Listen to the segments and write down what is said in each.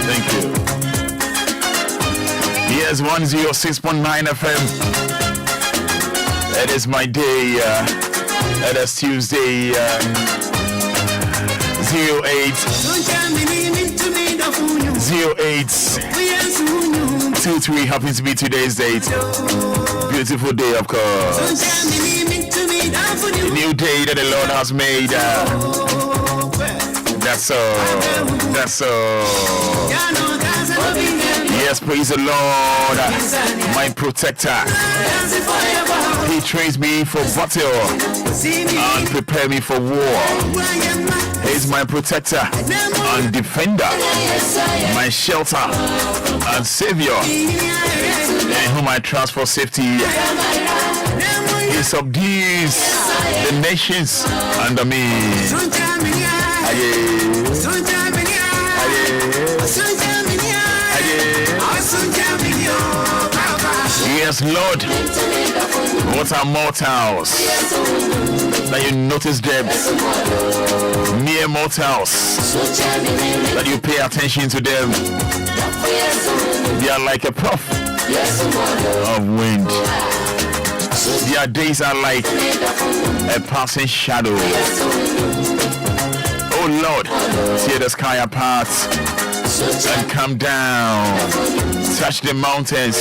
Thank you. Yes, 106.9 FM. It is my day. It is Tuesday. 0823 happens to be today's date. Beautiful day, of course. A new day that the Lord has made. That's all. That's all. Yes, praise the Lord, my protector. He trains me for battle and prepare me for war. He is my protector and defender, my shelter and savior, in whom I trust for safety. He subdues the nations under me. Yes, Lord, what are mortals that you notice them? Mere mortals that you pay attention to them. They are like a puff of wind. Their days are like a passing shadow. Oh Lord, tear the sky apart and come down, touch the mountains,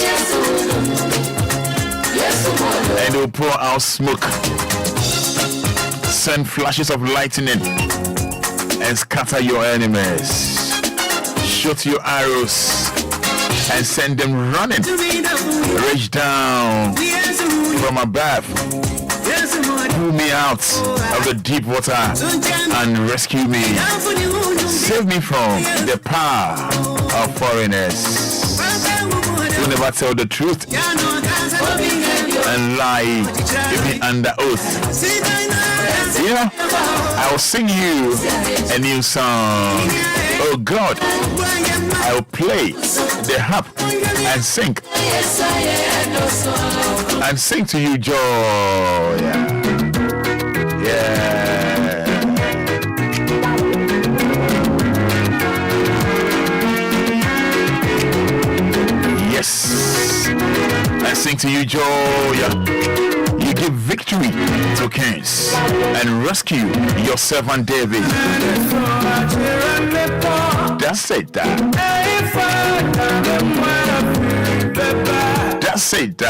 and will pour out smoke, send flashes of lightning, and scatter your enemies. Shoot your arrows and send them running. Reach down from above, pull me out of the deep water and rescue me. Save me from the power of foreigners who never tell the truth and lie even under oath. Yeah, I will sing you a new song. Oh God, I will play the harp and sing to you joy. Yeah. Yes, I sing to you joy. You give victory to kings and rescue your servant David. That's it. That's it.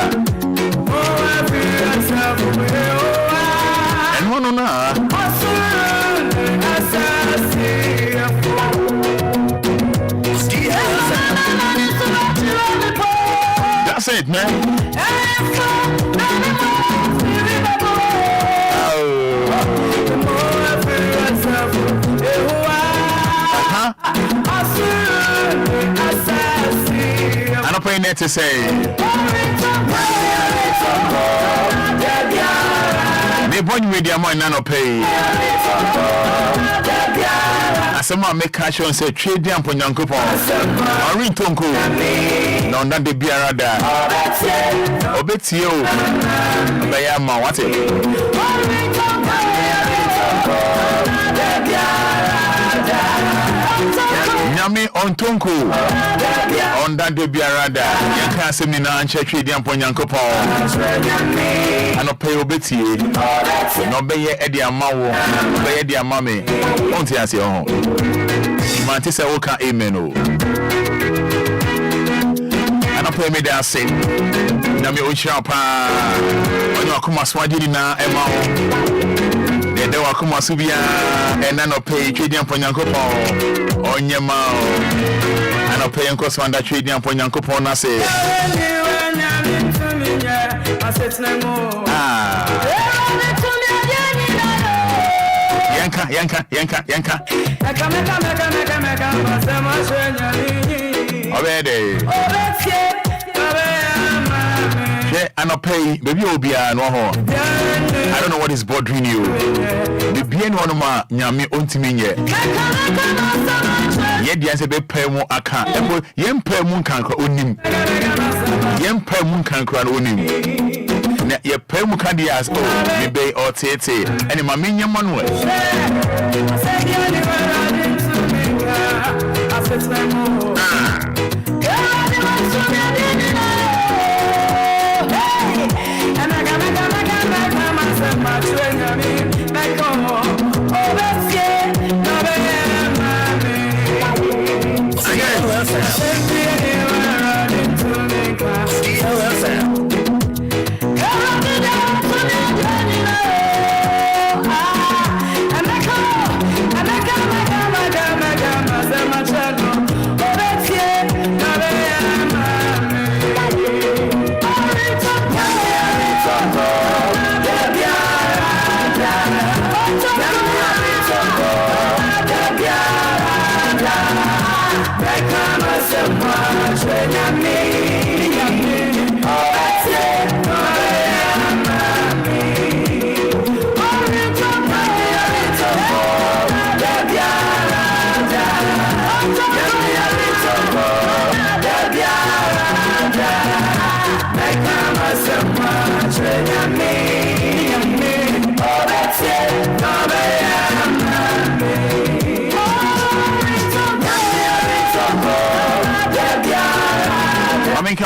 And one on that's it, man. I'm not paying that to say. They bought me their money, none pay. As a man make cash and say trade them for young couple. I read Tonko. No, not the beer there. Obet you. Bayama, what it? Nyame on Tonko. On that the beer there. You can't see me now and check trade them for young couple. I no pay obet you. No be Eddie Amawo. Be Eddie Amame. Don't you say oh. Man, say okay, amen. Oh, I don't pay me that say. Na me ochira pa. Onyo akoma swadi na ema o. De wa akoma subia e na no pay trading for Nyankopon. Onyema o. I no pay nko swanda trading for Nyankopon na say. Yanka. Already. I not pay baby Obia no ho. I don't know what is bothering you. The bien one ma nyame ontimi nye. Ye dia se be pay mu aka. Ye pay mu kankra onim. Ye pay mu kankra onim. Na ye pay mu kan dia so me be or tete. Eni ma menya manuel.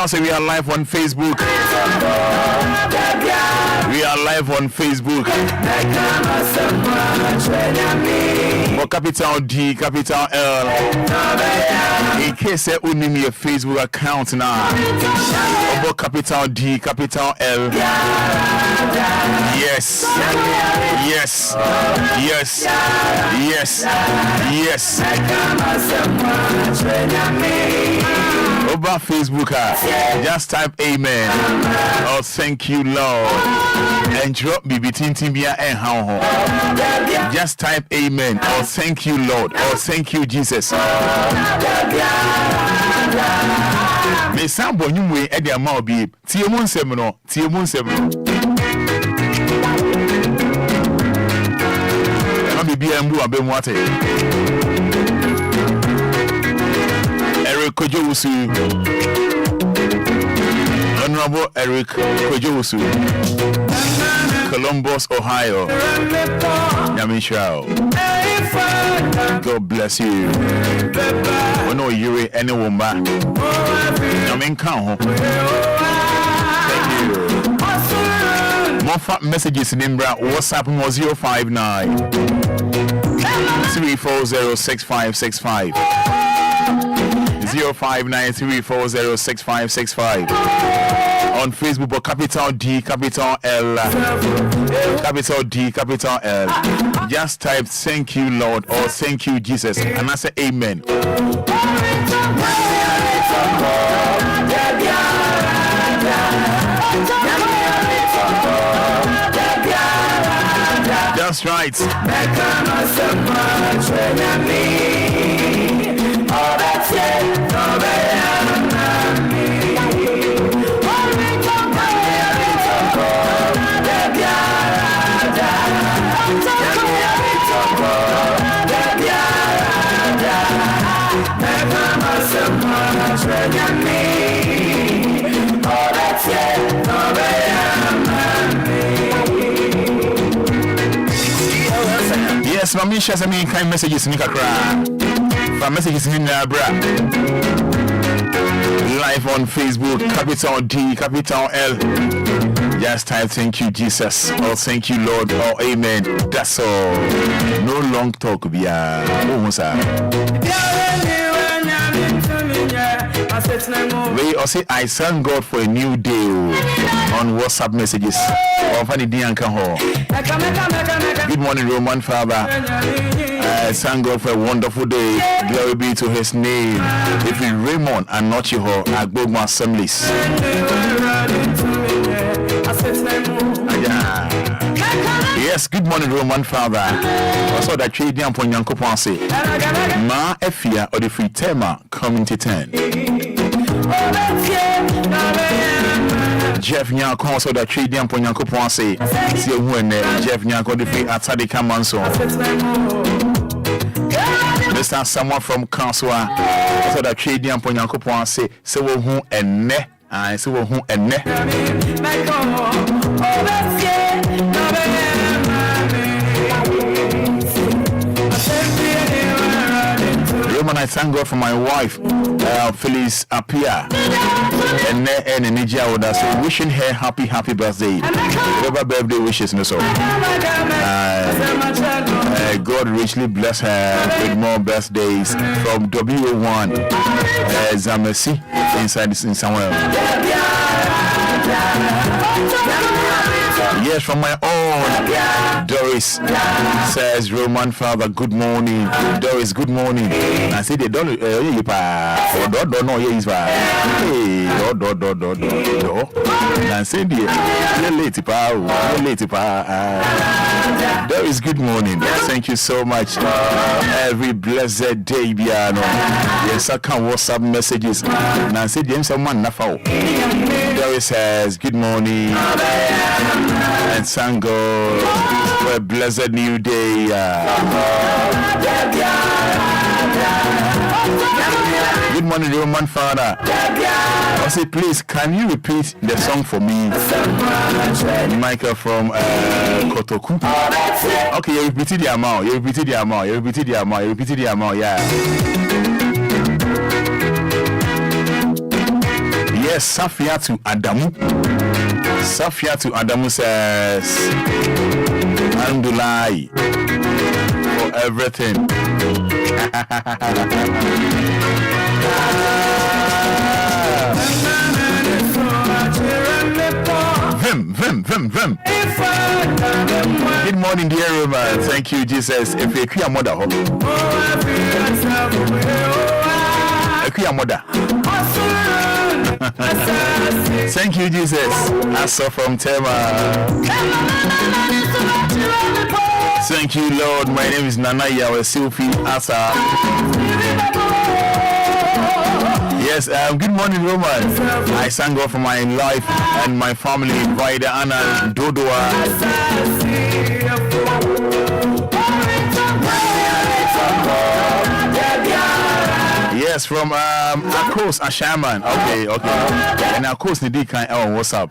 Say we are live on Facebook. We are live on Facebook. For capital D, capital L. In case you only me a Facebook account now. For capital D, capital L. Yes. Yes. Yes. Yes. Yes. Over Facebook, just type amen or thank you, Lord, and drop BBT Timbia and how. Just type amen or thank you, Lord, or thank you, Jesus. Me sambo nyumwe edi ama obi tiemun semno. Ema bibi embu abemu ate. Eric Kojowusu, Honorable Eric Kojowusu, Columbus, Ohio. Yamishao. God bless you. Ono yuri any woman. Yamin Kao. Thank you. More messages in Imbra. WhatsApp was 059 3406565. 0593406565. On Facebook, but capital D, capital L, capital D, capital L. Just type "Thank you, Lord" or "Thank you, Jesus," and I say Amen. That's right. Yes, Mami shares any kind messages in Nikakra. For messages in Nabra. Live on Facebook, capital D, capital L. Just type "Thank you, Jesus," or "Thank you, Lord," or "Amen." That's all. No long talk, Obia. We also I thank God for a new day on WhatsApp messages. Good morning, Roman Father. I thank God for a wonderful day. Glory be to His name. If we Raymond and not you, I go my assemblies. Yes, good morning, Roman Father. Also, that trade down upon Yanko Ponce. Ma Efia or the free tema coming to 10. Jeff Nyanko also that trade down upon Yanko Ponce. See when Jeff Nyanko the free Atadika Manso. Mr. Someone from Kanswa. Also that trade down upon Yanko Ponce. So who and ne. I see who and ne. Roman, I thank God for my wife, Phyllis Apia, and Nijia with us, wishing her happy birthday. Whatever birthday wishes, no so. God richly bless her with more birthdays from W1 Zamesi inside in somewhere. Yes, from my own. Doris says, "Roman Father, good morning." Doris, good morning. I say they don't know yes, hey, I say you're late, Doris, good morning. Thank you so much. Every blessed day, Biano. Yes, I can WhatsApp messages. I say someone nafao. Doris says, "Good morning." And thank God for a blessed new day. Good morning, Roman Father. I say, please, can you repeat the song for me? Michael from Kotoku. Okay, you repeated the amount. Yeah. Yes, Safia to Adamu says, "Alhamdulillah for everything." Vim. Good morning, dear Roman. Thank you, Jesus. If you are mother, thank you, Jesus. I saw from Tema. Thank you, Lord. My name is Nana Yawe Silfi Asa. Yes, good morning, Roman. I thank God for my life and my family. Vida Anna Dodoa. Yes, from Akos Ashaman. Okay. And Akos Nidi can what's up?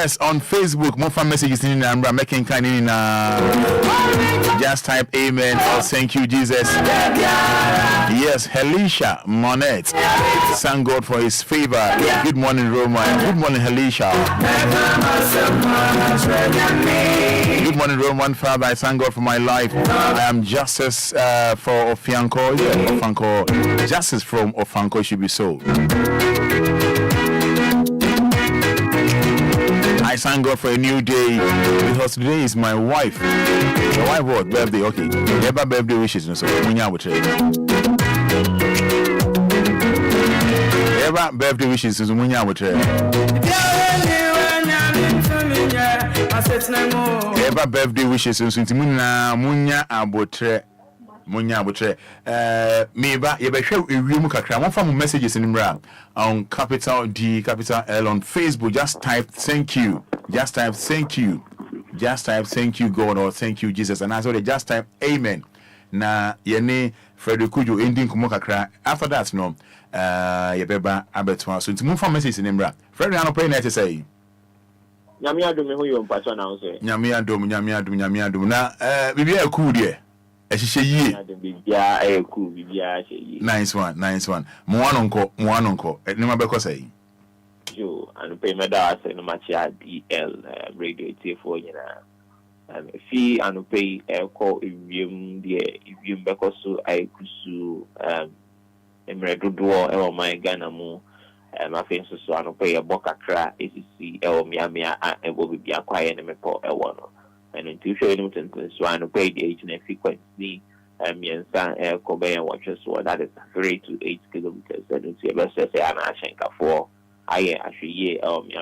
Yes, on Facebook, more fan messages in Nambra, making kind in just type amen or thank you, Jesus. Yes, Helisha Monet. Thank God for his favor. Good morning, Roman. Good morning, Helisha. Good morning, Roman. Father, I thank God for my life. I am justice for Ofianko. Yeah, Ofanko. Justice from Ofanko should be so. I thank God for a new day because today is my wife. My wife what? Birthday, okay. Never birthday wishes, no so. Never birthday wishes, so munya wotre. Never birthday wishes, so munya abotre. Munya botre meba ye be hwe ewiem kakra mo fa mo messages in mra on capital D capital L on Facebook. Just type thank you, just type thank you, just type thank you God or thank you Jesus, and as well just type amen na ye ne Fredekujo ending komo kakra. After that no ye beba abetwa so nti mo fa messages in mra Fred na no pray na te say nyame adom me ho yo mpacho na wo say nyame adom na bibia cool there. Nice one. Muanonko. Nima beko say. Yo, and pay me da say no match DL radio T4 nyina. Fi anu pay call iwiem de iwiem beko so ai kusu emre dodo e o my Ghana mu afin so anu pay e bokakra ECC e o miamia e bo bibia kwaye ne mepo e wono. And until you know so I pay the age and frequency Kobe and watches so that is 3 to 8 kilometers. And it's a best say an Ashenka for I actually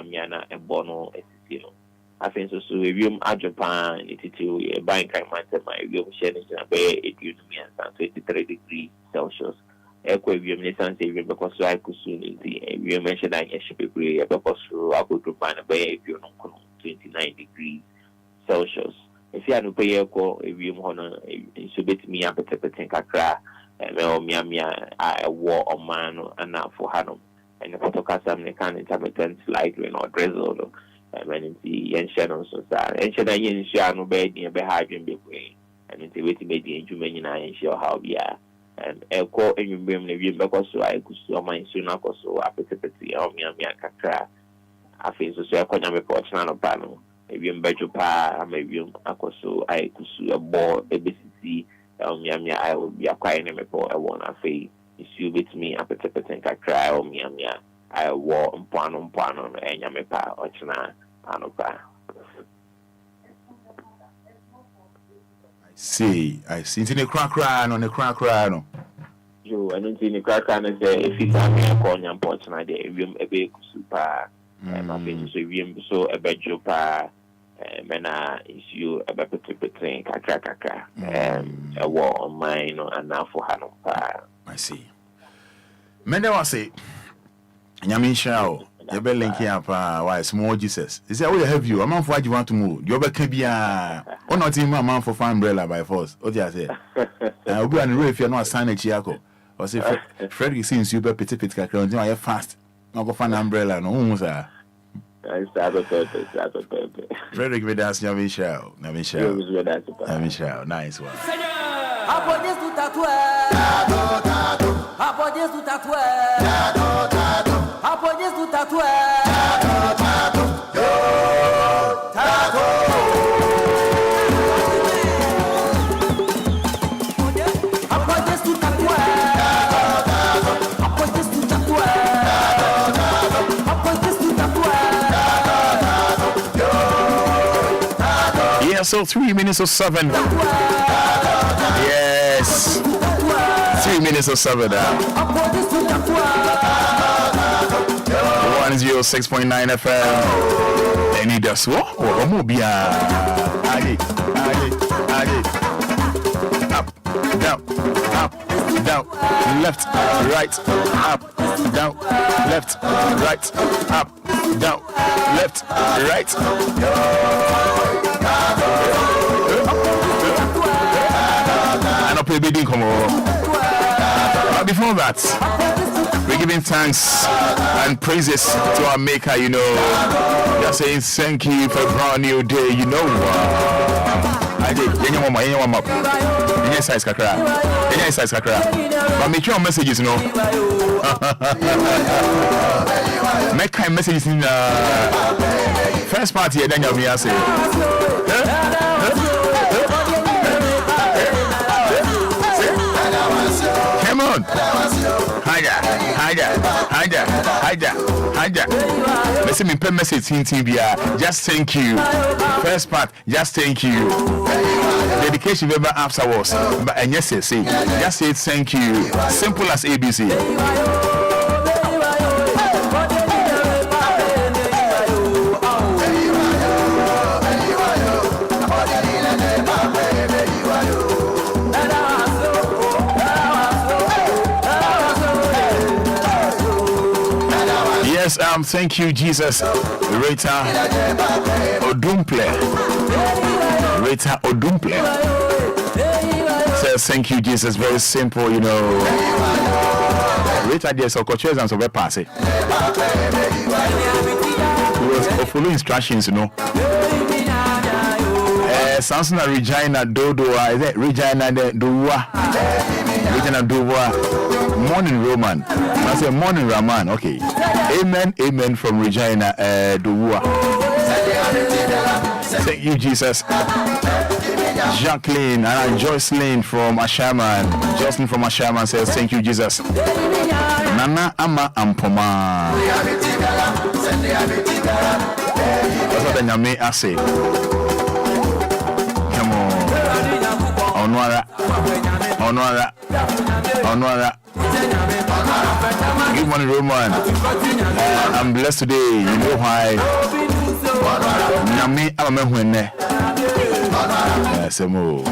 Miana and Bono you know. I think so we room at Japan it to a bank I might my room sharing a bay it used me and 23 degrees Celsius. Equilibrium lessons because I could soon you mentioned I should be because I could find a bay if you're not 29 degrees Celsius. If you had to pay a call, if you want to submit me up at the Kakra, and I wore a man and now for Hanum, and the photocast can intermittent light rain or drizzle, and when the ancient also that ancient Yen Shano bed near behind him between, and it's waiting made the inhuman and show how we are. And a call and you bring the because so I could so my sooner or so appetite or Miamia Kakra. I feel so I couldn't have a portion panel. Maybe in Bejupa, maybe Akoso, I could sue a ball, ABCC, Miamia, I will be acquiring a report. I want to say, you with me, a petite cry, or Miamia, I wore on Pano, and Yamepa, or China, Anopa. I see. In the crack on the crack. You, I don't see the crack and say, if you tell me a corn, I'm portion, I did a big super. I think so a Bejupa. Mena issue a between Kaka a war on mine and now for Hanum. I see. Menda was say Yamin Shao, your bell linking up why small Jesus. Is that we have you? A man for what you want to move. Your back can be or not in my man for fine umbrella by force. What do I say? I'll be on the if you're not signing Chiako. Or say Freddy seems you be petit Kaka, you are fast. Not go find umbrella, no, sir. Frederick Vedas, Namichel. Nice one. Apodez do tatué. Apodez do tatué. Apodez do tatué. So 3 minutes or 7. Yes. 3 minutes or 7 now. 106.9 FM. Anidaso Wɔhɔ Obia. Up, down, left, right, up, down, left, right, up, down, left, right. And I'll play bidding come on. But before that, we're giving thanks and praises to our Maker, you know. We are saying thank you for a brand new day, you know. I did. Yes, size kakra. Yes, size kakra. But make your messages, you know. Make kind messages in first party, then you'll say. Come on. Haja. Let's me pen message in TV. Just thank you. First part, just thank you. Dedication ever afterwards. But and yes, say just say thank you. Simple as ABC. Yes, thank you, Jesus. Rita Odumple says thank you, Jesus. Very simple, you know. Rita, there's a coaches and so we pass it. Follow instructions, you know. Samson Regina Dodo, is it Regina Dowa? Regina Dowa. Morning Roman. I say morning Raman. Okay. Amen from Regina Dowa. Thank you, Jesus. Jacqueline and Jocelyn from Ashaman. Jocelyn from Ashaman says thank you, Jesus. Nana Ama Ampoma. That's what I may say. Come on. Onwara. Good morning, Roman. I'm blessed today. You know why? Nami amahwenne. Semo.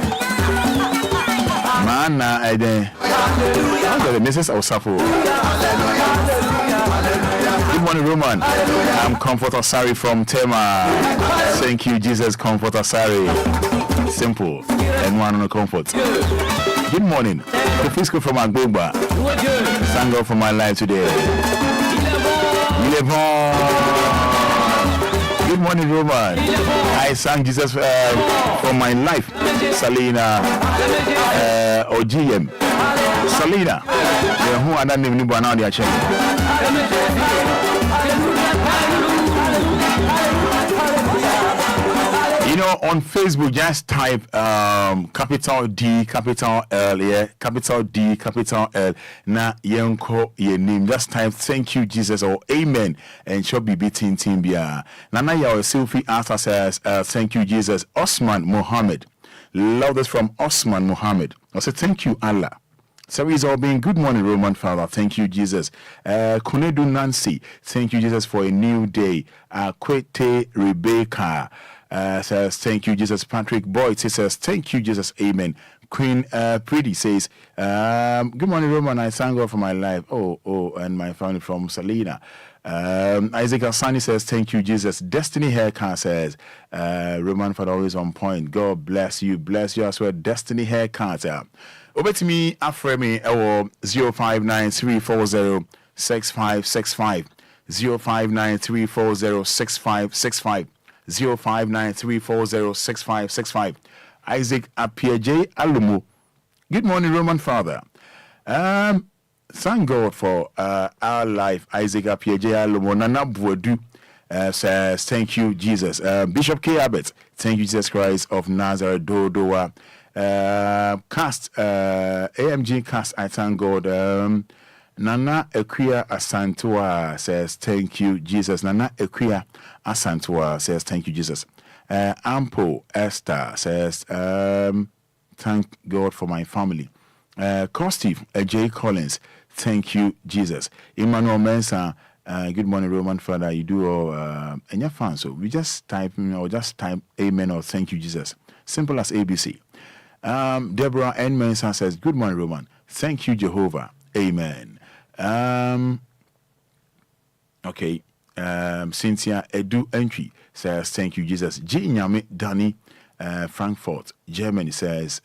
Mana eden. The Mrs. Osafo. Good morning, Roman. I'm Comforter Sari from Tema. Thank you, Jesus. Comforter Sari. Simple and one on the comfort. Good morning. The Fisco from Agbogba. Thank God for my life today. Good morning, Roman. I sang Jesus for my life. Salina OGM. Salina. Who are not even born on the You know, on Facebook, just type capital D, capital L, yeah, capital D, capital L. Na yenko ye name. Just type thank you, Jesus, or amen, and shall be beating Timbia. Nana ya Sylvie answer says thank you, Jesus. Osman Mohammed. Love this from Osman Mohammed. I said thank you, Allah. So he's all being good morning, Roman Father. Thank you, Jesus. Kunedu Nancy. Thank you, Jesus, for a new day. Kwete Rebecca. Says thank you, Jesus. Patrick Boyd says thank you, Jesus. Amen. Queen Pretty says good morning, Roman. I thank God for my life. Oh, and my family from Salina. Isaac Asani says thank you, Jesus. Destiny Haircut says Roman Father always on point. God bless you as well. Destiny Haircut. Over to me, Afremi 0593406565 0593406565 0593406565. Isaac Apiaje Alumu. Good morning, Roman Father. Thank God for our life. Isaac Apiaje Alumu. Nana Buadu says thank you, Jesus. Bishop K. Abbott. Thank you, Jesus Christ of Nazareth. Dodoa. Cast AMG cast. I thank God. Nana Equia Asantua says thank you, Jesus. Nana Equia Asantua says thank you, Jesus. Ampo Esther says thank God for my family. Costive J. Collins, thank you, Jesus. Emmanuel Mensah, good morning, Roman Father. You do all and your fans. So we just type amen or thank you, Jesus. Simple as ABC. Deborah N. Mensah says, good morning, Roman. Thank you, Jehovah. Amen. Okay. Cynthia Edu Entry says, thank you, Jesus. G. Nyame Danny, Frankfurt, Germany says,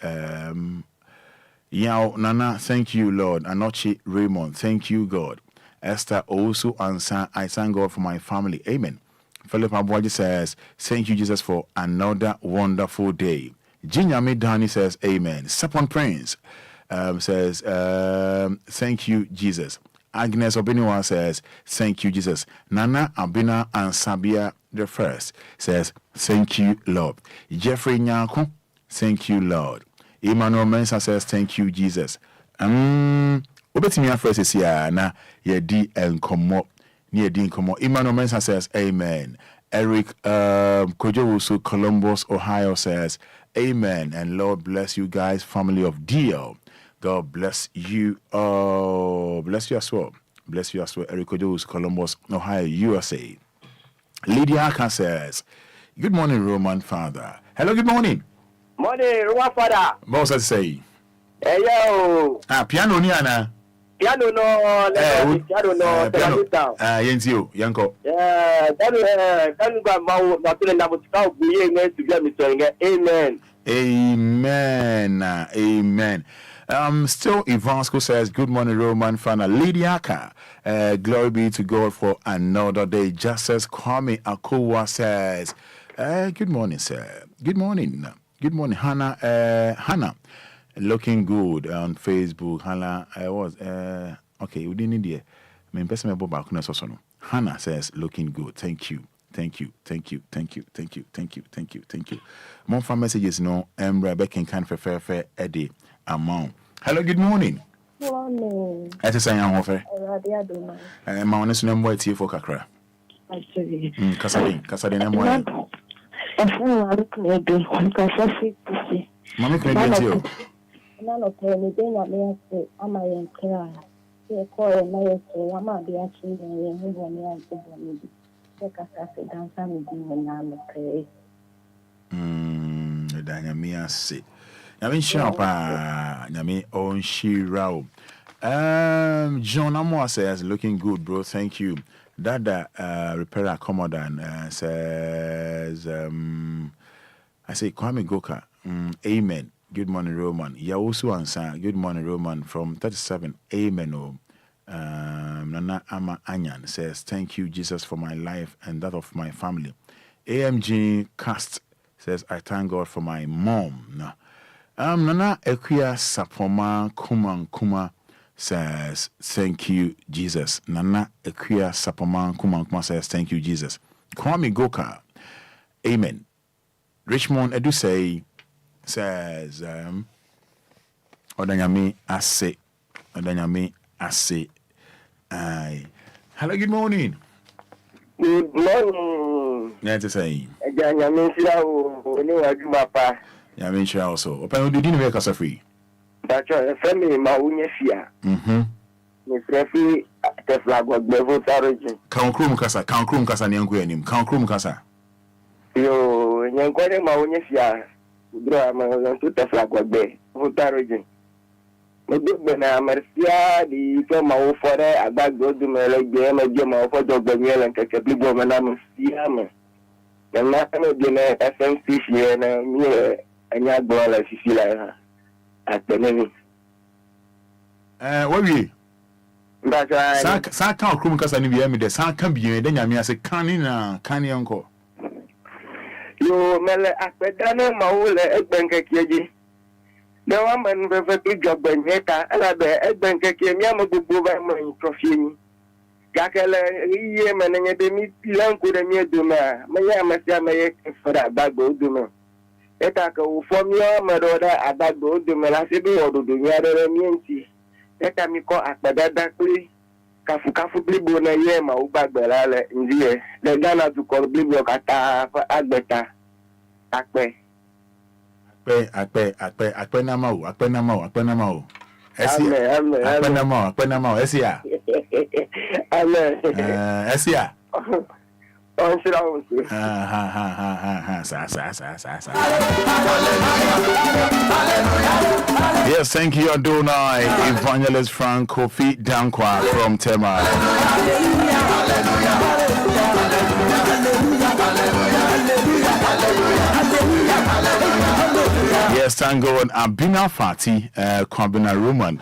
Yao Nana, thank you, Lord. Anochi Raymond, thank you, God. Esther also answer, I thank God for my family. Amen. Philip Abuaji says, thank you, Jesus, for another wonderful day. Jinyami Dani says, amen. Sapon Prince says, thank you, Jesus. Agnes Obiniwa says, thank you, Jesus. Nana Abina and Sabia the first says, thank you, Lord. Jeffrey Nyanko, thank you, Lord. Emmanuel Mensa says, thank you, Jesus. Obetimi first is here na ye di enkomo near di enkomo. Emmanuel Mensa says, amen. Eric Kojowosu, Columbus, Ohio says, amen. And Lord bless you guys, family of DL. God bless you. Bless you as well. Bless you as well. Eric Kojowosu, Columbus, Ohio, USA. Lydia Aka says, good morning, Roman Father. Hello, good morning. Morning, Roman Fada. Boss, I say. Hey, yo. Piano ni ana. Piano no. Piano. Yenzio, Yanko. Amen. Amen. Amen. Still, Ivansco says, good morning, Roman Fana. Lydia Aka, glory be to God for another day. Justice Kwame Akowa says, good morning, sir. Good morning. Good morning, Hannah. Hannah, looking good on Facebook. Hannah, I was, okay, we didn't need it. Hannah says, looking good. Thank you. Thank you. Thank you. Thank you. Thank you. Thank you. Thank you. Thank you. More for messages, no. Rebecca and kind for fair Eddie amount. Hello, good morning. Good morning. I just say I'm over. My honest number is here for Kakra. Actually. Casadin, I'm one. Mamma can you. None of anything I may say, am I Enquires? They call a mayor, so I might be actually when I take us as a dancer with you when I'm okay. Dynamia say. Yami Shapa, Yami on Shirao. John Amo says, looking good, bro. Thank you. Dada Repair Commodant says, I say, Kwame Goka. Amen. Good morning, Roman. Yausu answer. Good morning, Roman from 37. Amen. Nana Ama Anyan says, thank you, Jesus, for my life and that of my family. AMG Cast says, I thank God for my mom. Nana Equia Sapoma Kuma says, thank you, Jesus. Nana Equia Sapoma Kuma says, thank you, Jesus. Kwame Goka. Amen. Richmond Edusei says, Odanyami Ase. Odanyami Ase. Aye. Hello, good morning. Good morning. Yeah, to say. Yamin Shira also. Open the dinner make us free. That's a family, Maunia. Miss Refi, the flag was Bevo Sargent. Count Krum Casa, Nyanguanim, Count Krum Casa. Yo, Yanquere Maunia, drama to the flag was Bevo Sargent. Medina Marcia, the Toma for a bag go to Malay game, a Jama for Daniel and Cacapi Woman, Siam. The National Dinner FMC and me. And your boy, like you feel like at the name. What we? That's right. Sa can't come because I need me. The sun can be then I mean, I say, canny uncle. You mele akpedana maule egbenke kieji. The woman perfectly job benheka, and I be egbenke kiemiam bubu by my trophy. Gakele, ye man, and the meat lanku the mere duma. Mayamasia may for that bag go duma. Etaka from your mother about the Melasibi or the Yada Mienti. Let me call Akbadakli Kafu Blibuna Yema Ubabella in the year. The Ghana to call Blibokata for Agbeta. Akpe Akpenamo. Esia. Esia. Yes, thank you, Adonai, Evangelist Frank Kofi Dankwa from Tema. Yes, thank God. Abina Fati, Kwabena Roman.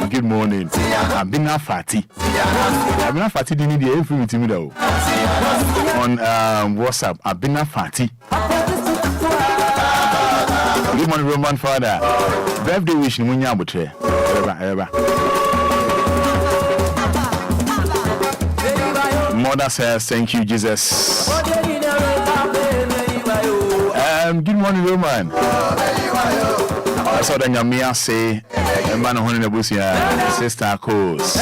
Good morning. Abina Fati. Abina Fati didn't need the info with me though. On WhatsApp, Abina Fati. Good morning, Roman Fada. Birthday wish ni munya butre. Eba. Mother says, thank you, Jesus. Good morning, Roman. I saw the Nyamia say, a man on the busia, Sister Coast.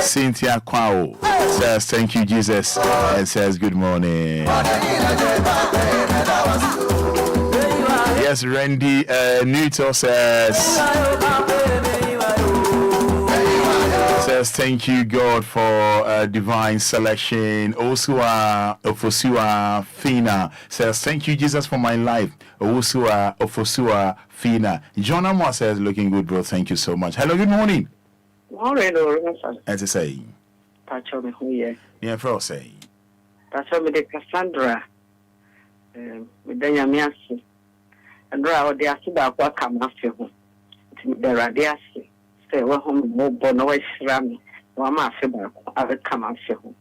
Cynthia Kwao says, thank you, Jesus, and says, good morning. Yes, Randy Newton says, thank you, God, for divine selection. Osua Ofosua Fina says, thank you, Jesus, for my life. Osua Ofosua Fina. John Amwa says, looking good, bro. Thank you so much. Hello, good morning. Morning, As I say, Pacho me who yeah, for say, Pacho me de Cassandra, with the Yamiasi, and draw the Asiba Wakam after him. The Radiasi. Say, well, home, no bono, Rami, or my fiber, I will come after him.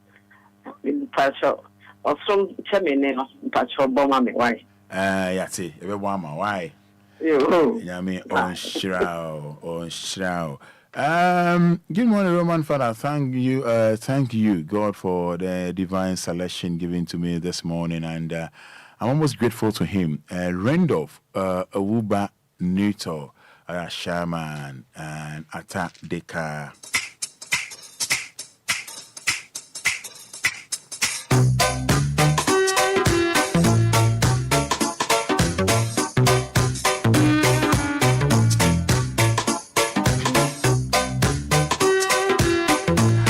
In Pacho, or some Chamene, Pacho Bomma, why? Yati, everyone, why? Yami, on Shroud. Good morning, Roman Father. Thank you, God, for the divine selection given to me this morning, and I'm almost grateful to Him. Randolph, Awuba, Nuto. Shaman and Attack Deka.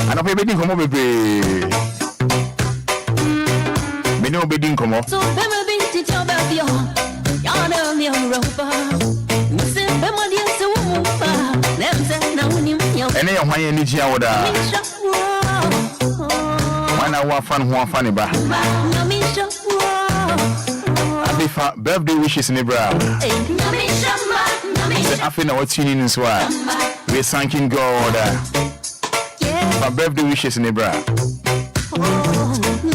And I'm being come over, baby. Me no being come up. So, ene ya hwan ani gia woda wana wa fan ba abifa birthday wishes ni bra se afi na watini ni so a we thanking God for birthday wishes ni bra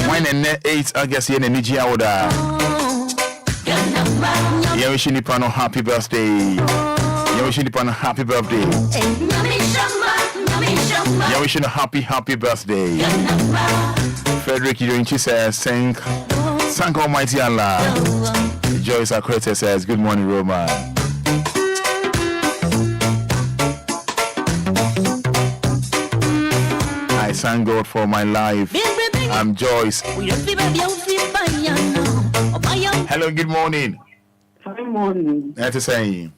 when in 8 August ye na gia woda ye wish ni pa no happy birthday. You wishing upon a happy birthday. You wishing a happy birthday. Frederick Yurinchi says, thank Almighty Allah. Joyce Akrete says, good morning, Roma. I thank God for my life. I'm Joyce. Hello, good morning. Good morning. That's saying.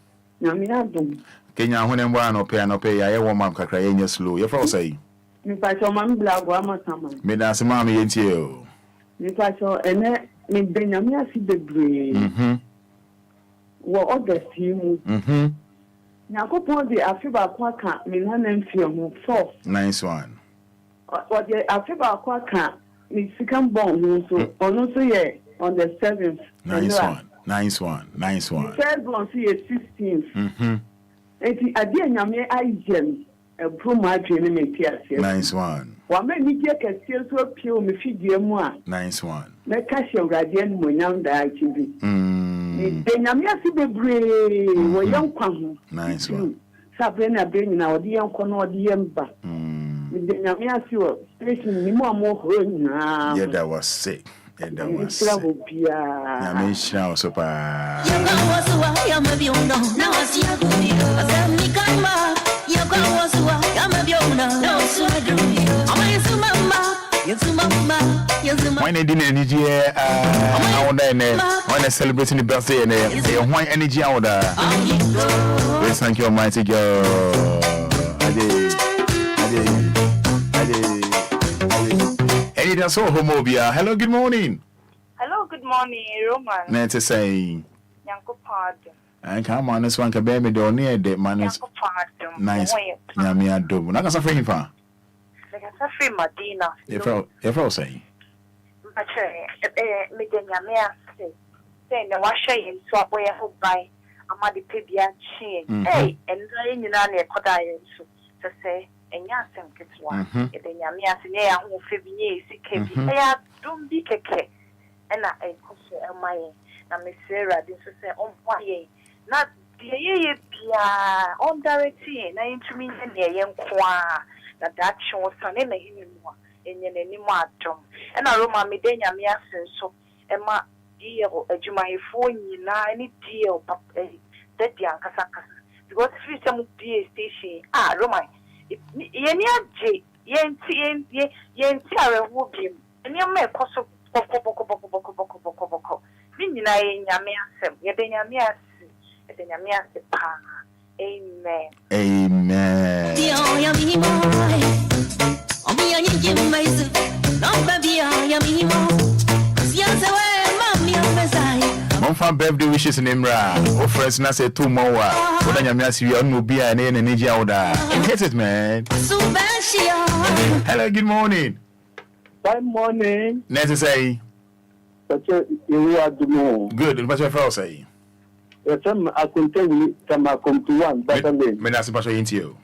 Kenya hone mbwa no pe ya ye wo mam kakra ye nya slow ye fro say mi pa cho mam blago amasama me da se mam ye ntie o mi pa cho ene mi benyame asi bebre wo odasi mu nyakopon de afiba kwa ka mi na mfie ho 4 nice one o de afiba kwa ka mi sikam bon ho so ono so ye on the 7th Nice one. The third one see 16th. Eti adi nyame aigem e promo adwene me piase. Nice one. Wa me ni je kese so pio me fidie mu a. Nice one. Me ka hye urade an monyam da achibi. Ni de nyame asi bebre wo yankwa ho. Nice one. Sabre na be nyina odi yanko na odi yemba. Ni de nyame asi wo station ni mo amo ho nyina. Yeah, that was sick. And that was Obia. Yamisha also pa. When I didn't need when I celebrating the birthday and why energy out there. We thank you, Almighty God. Anidaso Wɔhɔ Obia. Hello, good morning. Hello, good morning, Roman. Nete say. Yanko pardon. And come on, this one can bear me down near the man is nice. Yamia Dub. Not as a free fan. Like a free Madina. If I say. But, Medina, saying the washer in swap where I buy a muddy pibia chain. Hey, and then you know, to say, and Yasim gets one. And then Yamias, yeah, who Fibie, CKB, I don't be keke. And I also am my, and Miss Sarah, this is on why not the year on directing, I into me and the young qua that shows son in anymore in any martum. And I roma me then Yamias, so Emma. A Jumai phone, any deal, that young Casacas. Because if some PA station, Roma, Yenia J, Yen Tiara Wobium, and you may possible Boko. Meaning I in Yamiasem, Yadeniamias, Yadeniamias, Amen. Amen. Monfa birthday wishes in Imra. Oh, friends, na say 2 more. What I'm asking you, Obia and Energy Oda. Get it, man. Hello, good morning. Good morning. Let's say. Good. What's your first say? Some I can tell you, some I come to one, but I'm going to into you.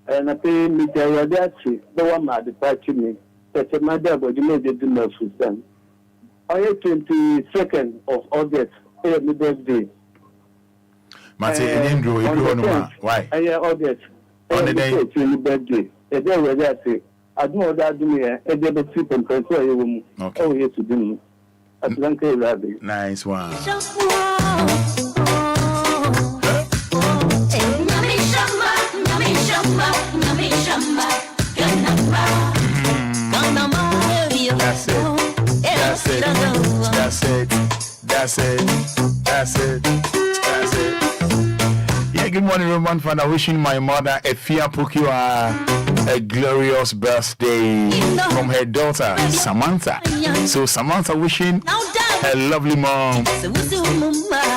And I pay me the one at the party me. That's a matter, but you made it to know for them. On the 22nd of August, my birthday. Why? August. On the day of my birthday. The day where I say, I don't know that do me, and they will sleep and control you. Okay. Oh, yes, to do. Nice one. That's it. That's it. That's it. That's it. That's it. That's it. Yeah, good morning, Roman Fada. Wishing my mother Efia Pukua a glorious birthday from her daughter Samantha. So Samantha wishing her lovely mom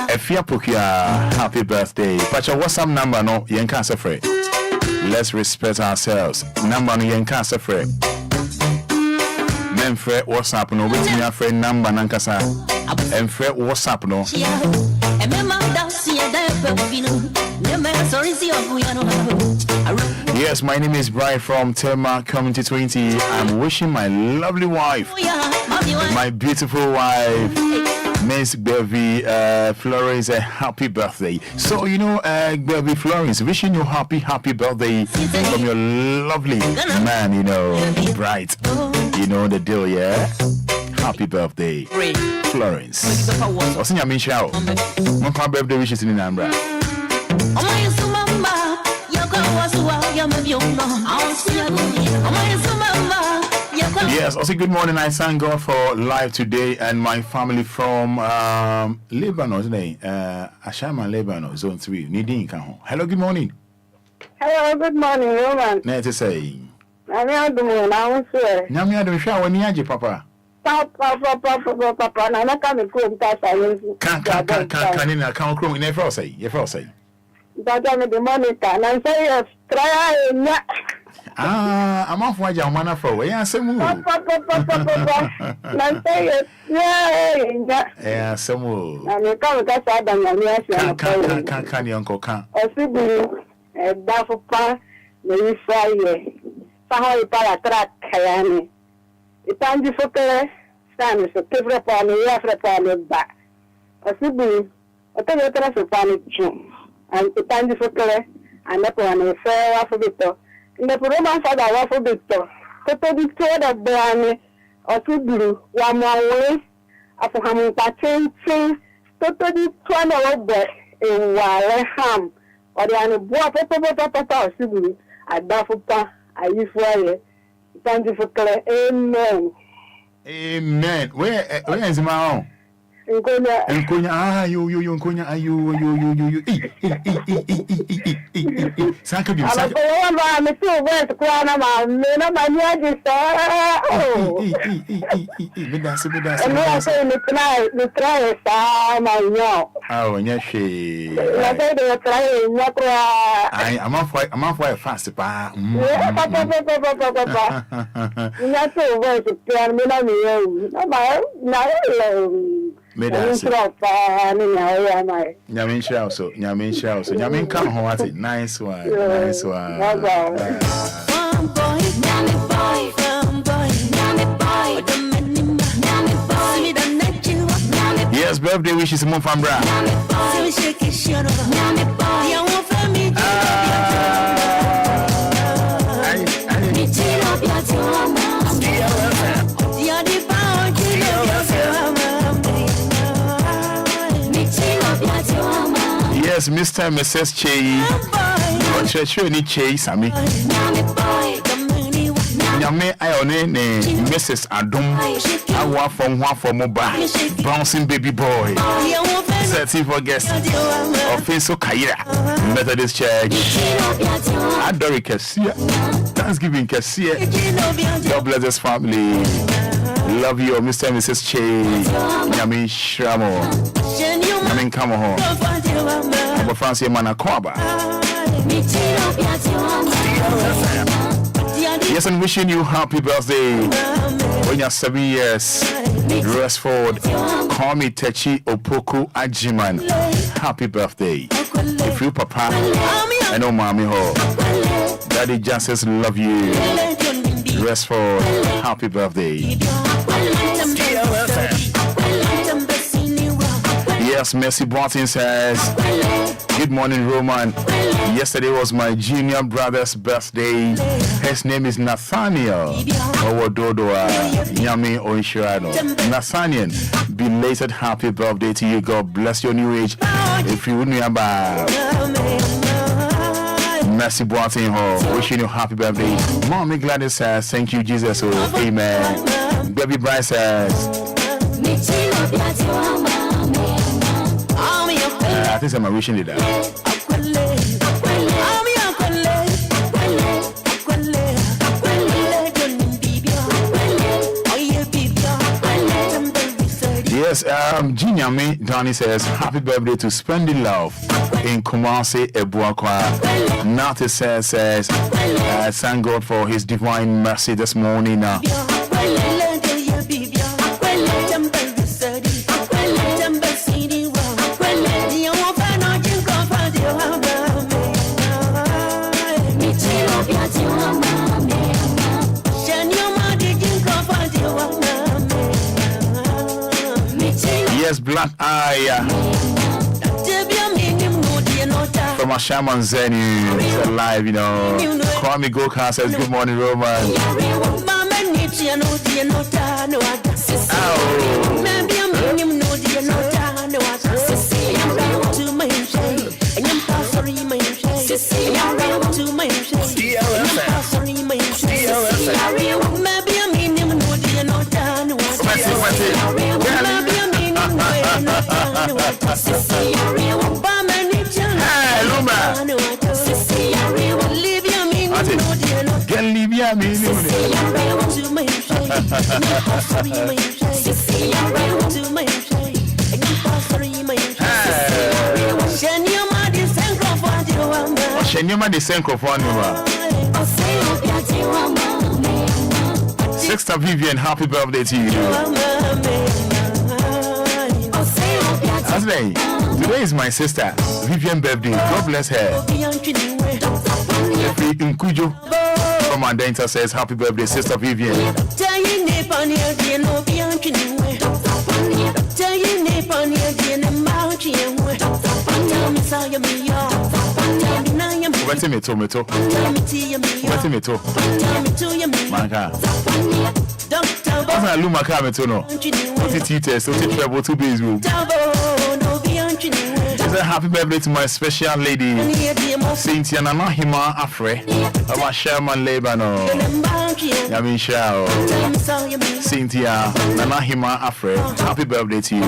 Efia Pukua happy birthday. Pacha, what's some number no? You can't suffer. Let's respect ourselves. Number no, you can't suffer. Memfre WhatsApp no, waiting your friend number nankasa. Memfre WhatsApp no. Yes, my name is Brian from Telma Community 20. I'm wishing my lovely wife, my beautiful wife, Miss Belvy Florence, a happy birthday. So, you know, Belvy Florence, wishing you happy birthday from your lovely man, you know, Bright. You know the deal, yeah? Happy birthday, Florence. What's in your show? My birthday wishes in the number. Yes, also good morning. I thank God for life today and my family from Lebanon today. Ashama, Lebanon, Zone 3. Nidin Kaho. Hello, good morning. Hello, good morning, Roman. Nice to say. I'm here to moon. I was here. Namia do shower when you Papa. Papa, and I can't go and pass. Can in a count room in every say. You say. That I'm the monitor, and I say, try. I'm off why you're man for. Yeah, some move. Yeah, some move. And you come to Sada and can your uncle can. Or Sibu, a Dafupa, the Fire, Sahoy Palatra, Kayani. The Tangi Fokker, Stan is a paper upon the Yafra upon the back. Or Sibu, a Toyota upon the June, and the Tangi Fokker, and upon a fair alphabet. The Roman Fada alphabet. Toto di the brand or two blue, one more way, after having patent, Toto di 20 over in Ham, or the Anaboa Papa Sibu, at Dafupa, I use wire. Thank you for clear. Amen. Amen. Where is my own? Enquires, you. Sakabim, that's it. Nyamin Shao, so Nyamin come home. Nice one. Yes, birthday wishes Mon Fambra. Yes, Mr. and Mrs. Che. Sure, ni Che, Sammy. Nyame ayone ne Mrs. Adum awa from Moba bouncing baby boy 30 for guest of Kaira Methodist Church Adori Kasia Thanksgiving Kasia. God bless this family. Love you, Mr. and Mrs. Che. Nyame Shramo Nyame Kamoho Abo Francie Manakwaba. Yes, and wishing you happy birthday. When you're 7 years, Restford, call me Techi Opoku Ajiman. Happy birthday. If you papa, I know mommy ho. Daddy just says love you. Restford, happy birthday. Yes, Mercy Barton says, good morning, Roman. Yesterday was my junior brother's birthday. His name is Nathaniel Owododoa Nyame Onshirano. Nathaniel, belated happy birthday to you. God bless your new age. If you wouldn't about Mercy Barton, wishing you happy birthday. Mommy Gladys says, thank you, Jesus. Oh, amen. Baby Bryce says, I think I'm wishing it out. Yes, Jinyame Donnie says, happy birthday to Spending Love in Kumasi, Ebuakwa. Nati says, thank God for his divine mercy this morning. Yes, Black Eye from a shaman Zenu live, you know. Call me Goka says good morning, Roman. Hey, Lumba. Can leave ya me. Shenyama de Senkrofon. Sister Vivian, happy birthday to you. Today is my sister Vivian birthday. God bless her. Nkujo from Andenta says happy birthday, Sister Vivian. What's in tomato? What's in tomato? Manka. What's Lumba Kametono? What's it teachers? What's it travel to base room? Happy birthday to my special lady, Cynthia Nanahima Afre, our Sherman Lebano. Yamin Shao, Cynthia Nanahima Afre, happy birthday to you.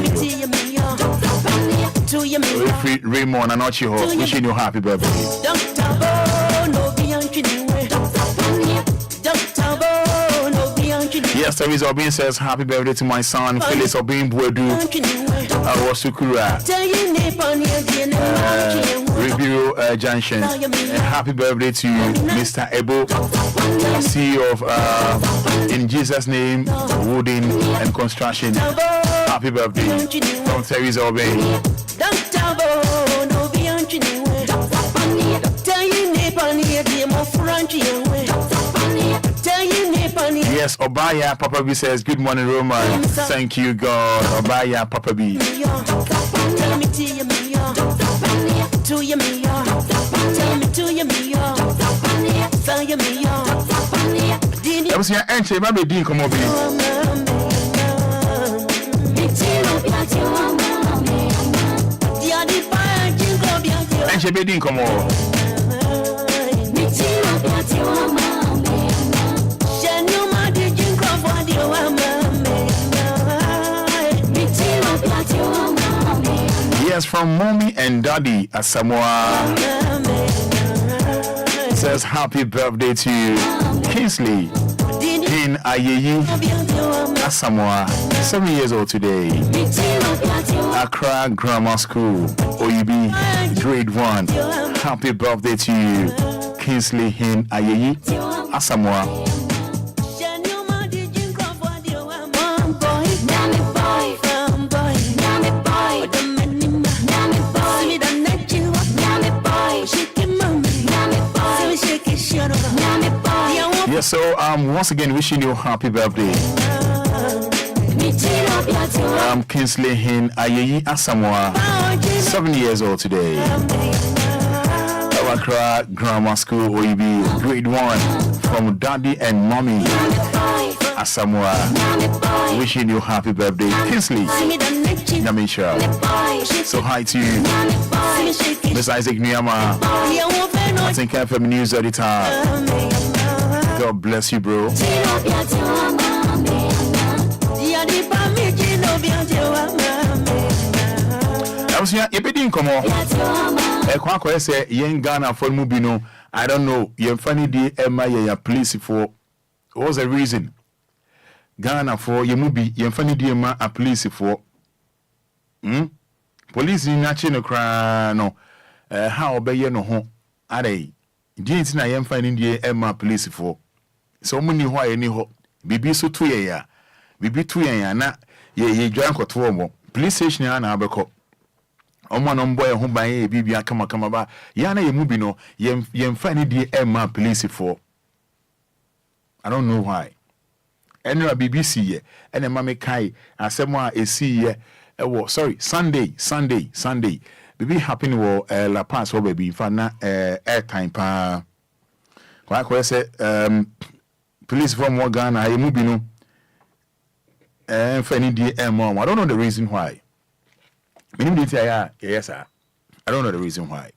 Raymond and Ochiho, wishing you happy birthday. Yes, Teresa Obin says happy birthday to my son Phyllis Obin Buedu Wasukura Review Junction. Happy birthday to Mr. Ebo, CEO of In Jesus Name Wooding and Construction. Happy birthday from Teresa Obin. Yes, Obia Papa B says good morning, Roman. Thank you, God. Obia Papa B. I was here and say, Baby Dean, come over. And she be Dean, come over. Yes, from Mommy and Daddy at Samoa. Says happy birthday to Kingsley in Ayeyi Asamoah, 7 years old today. Accra Grammar School, OUB, grade 1. Happy birthday to you, Kingsley in Ayeyi Asamoah. Yes, so once again wishing you happy birthday. Kingsley Hin Ayeyi Asamoah, 7 years old today. Accra Grammar School OEB, grade 1, from Daddy and Mommy Asamoah. Wishing you happy birthday, Kingsley Namisha. So hi to you, Miss Isaac Niyama. I think FM News Editor. God bless you, bro. I was here, you didn't come on. I say, young Ghana for Mubino. I don't know. You're funny, dear Emma, you're police for. What's the reason? Ghana for your movie, you're funny, dear Emma, a police for. Police in Nachino cry, no. How obey you no home? Are they? Jeans na yam finding the Emma police for. So many why any ho. Bibi so 2 year. Bibi 2 year na ye drank or 2 more. Police station na abeko. Omo boy who buy bibi akama ba. Yana ye mubi no yam finding the Emma police for. I don't know why. Anyway, BBC ye. And mama kai asemo a see ye. Sorry, Sunday. Bibi happen wo La Paz wo baby fa na airtime pa. Kwa say police from Ghana I mu bi no fa ni di I don't know the reason why. Minim di yes sir. I don't know the reason why.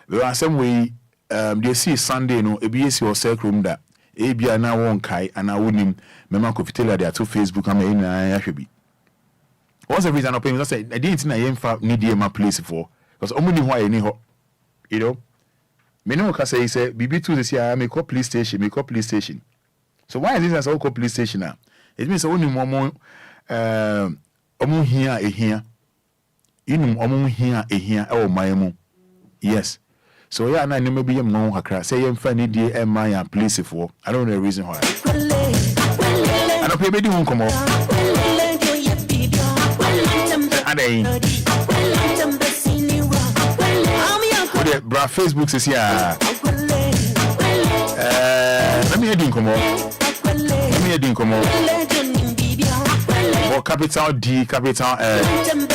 There are some way they see Sunday no e bi esi o circle da. E bia na won kai ana wonim mema ko fitela dia to Facebook am e na ya hwebi. What's the reason I'm paying? I said, I didn't know I need my place for. Because only why any ho. You know? Me no can say, BB2 this year, I make up police station. So why is this as a police station now? It means only more here a here. You here, oh, my. Yes. So yeah, I never be a mon hakra. Say, I'm funny, dear, my place for. I don't know the reason why. I don't pay me, won't come up. Bra Facebook says here. Let me hear come on. For capital D, capital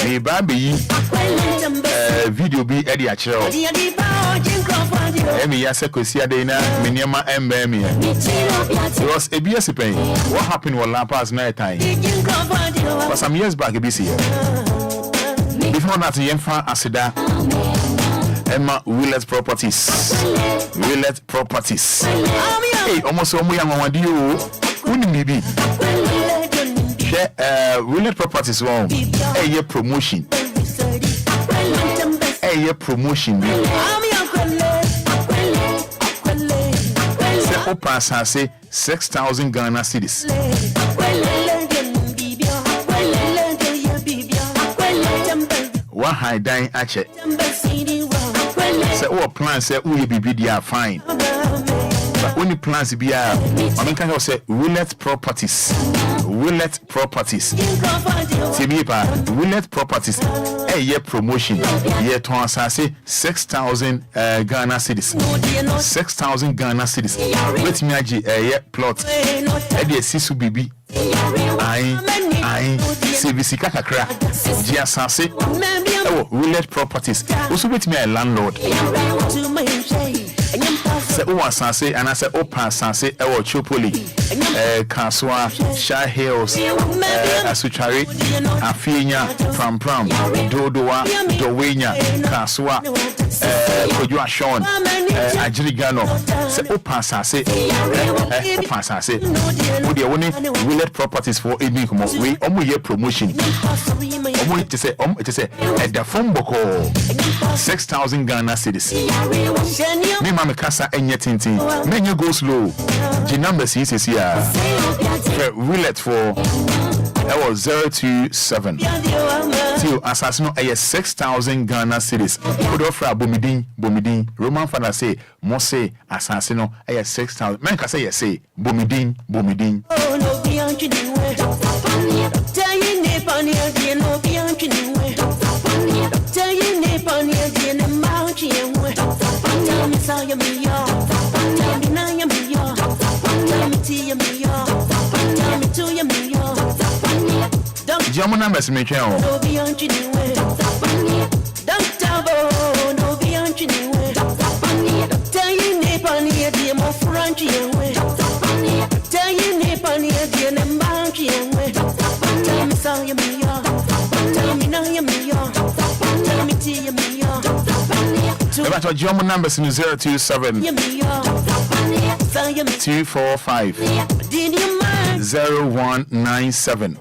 me baby video be Eddie Achel. Emi ya sekosia de na meniama embemi. It was a BS pain. What happened was La Paz night time. For some years back, BC. Before that, Yemfa Asida, Emma Willet Properties. Hey, almost so young on you. Wouldn't maybe. Willet Properties won't. Hey, promotion. open asase 6,000 Ghana cedis. One high dying ache. Say what plans say we be dia fine. But when the plans be I mean can you say Willet Properties. Willet Properties. Timipa Willet Properties. Year promotion. Year to say 6,000 Ghana cedis. 6,000 Ghana cedis. Let me add a year plot. Eddie Sisu Bibi. I CVC Kakakra. Gia Sase. Willet Properties. Also with me a landlord. Say Sanse and I say Opa Sanse Ewo Chopoli Kaswa Shah Hills Asuchari Afinya Pram Dodoa Dowenya Kaswa Kodua Sean Ajirigano say Opa Sanse Opa Sanse Odi woni Willet Properties for ebi komo we omo ye promotion omo it say at the phone boko 6,000 Ghana cedis me mama kasa tintin menu go slow the number is here Willet for that was 027 till assassin 6,000 Ghana cedis could offer bomidin Roman Fada say Mose assassin 6,000 men can say yes say bomidin oh no beyond you tell you nipon here no beyond you tell you nipon here no mount you tell me so you me yo tell me now you me yo tell me tea you me yo tell me to you me yo Jamu numbers me tell no beyond you don't double no beyond you tell you nipon here be more front you tell you nipon here be no mount you tell me so you me yo tell me now you me yo tell me tea you me yo about your German numbers in 027 245 0197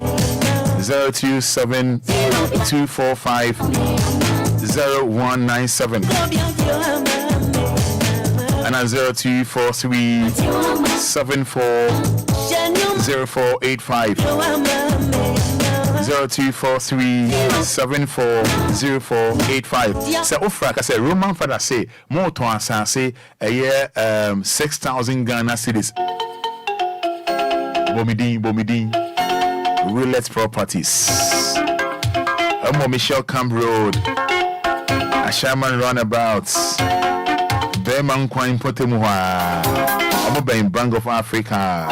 027 245 0197 and 0243 74 0485 0243 740485. Say Ofra ka say Roman Fada say more to answer say a year 6,000 Ghana cedis. Bomidin Willet Properties. Michelle Camp Road. Ashaman Runabouts. Beman Kwine Potemuha. Omo Bank of Africa.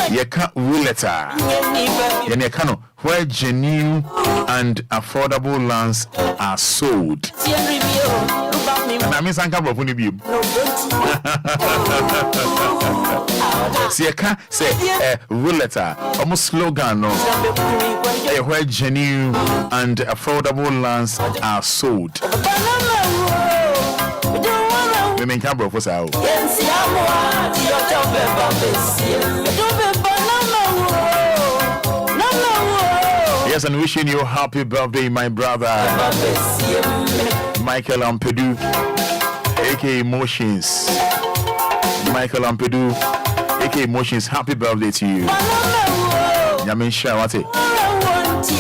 Yeka Willeta Yenekano, where genuine and affordable lands are sold. And I mean Sanka Bopunibi. Sieka say Willeta, almost slogan no. Where genuine and affordable lands are sold. We make a proposal. Yes, and wishing you a happy birthday, my brother Michael Ampedu, aka Emotions. Michael Ampedu, aka Emotions, happy birthday to you. Yamin Shawate.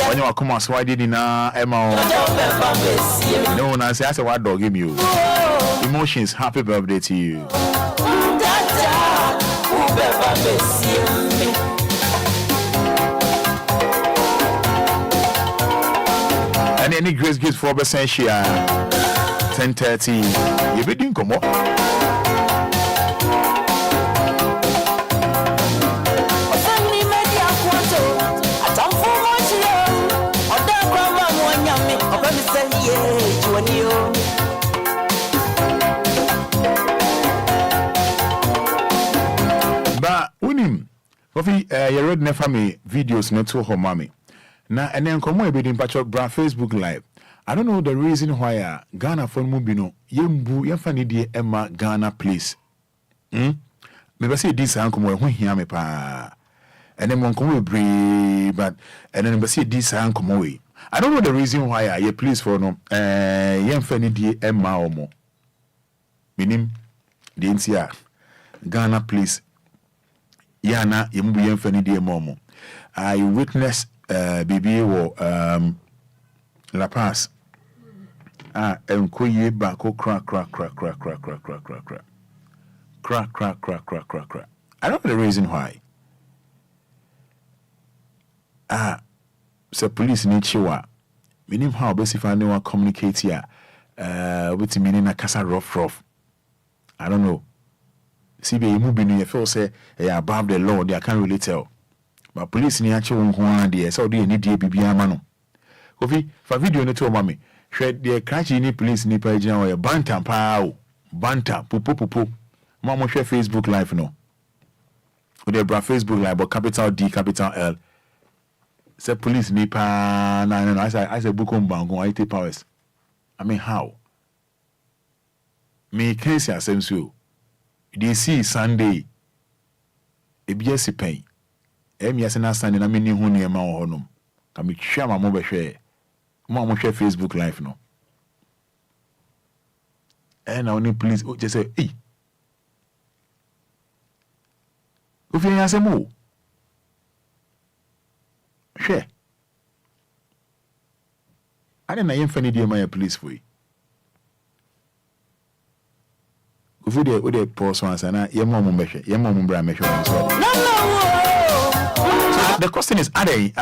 When you are come as why did Emma? No, I say what dog give you. Emotions, happy birthday to you. And any grace gift for Bessentia 10:30. You be doing come on. But unim, Kofi, you read never me videos not to her mommy. Now and then come away in patch bra Facebook live. I don't know the reason why Ghana phone mobino yembu yafani die Emma Ghana place. Maybe say this uncle when hear me pa. And then one come away but and then say this uncle away. I don't know the reason why you please for no yemfani die Emma omo. minim the NCR Ghana police yana yemu yemfani de momo. I witnessed baby wo La Paz enkoye bako crack. I don't know the reason why. So police need chiwa. Minim how best if I know communicate here. With meaning a casa rough. I don't know. See, you move in your feel say above the law, they can't really tell. But police need actually one day, so they need to be a man. Kofi, for video no to mommy. Shred the crash in police ni page now bantam pow. Bantam pupu. Mama share Facebook live no. With the bra Facebook live but capital D capital L. Say police ni pa no. I say book on bank on IT powers. I mean how? Me case asem so. They see Sunday. Ebiasi pain. Yasena Sunday na me ni hu ne ma wo honom. Ka me twa ma mo be hwe. Mo share Facebook live no. And now only police just say, "Hey. Ofi yasemo." Share. I don't know if any day my police for you. If you dey pause once and your mom bra me sure. The question is are they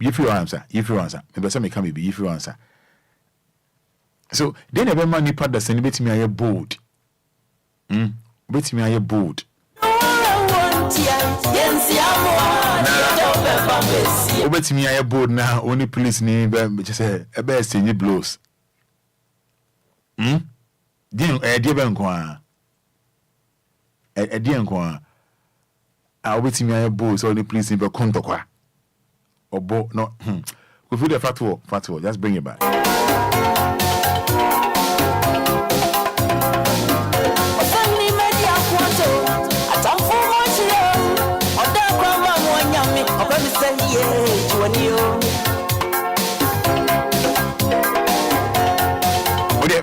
if you answer maybe some can be if you answer. So then every man nipa da send betimi aye bold. Betimi aye bold. Betimi aye bold na only police ni be just say e be exchange blows. Din die be nko a. Die nko a. Betimi aye bold so only police ni be kontokwa. Obo no. Go feel the fatwo, just bring it back.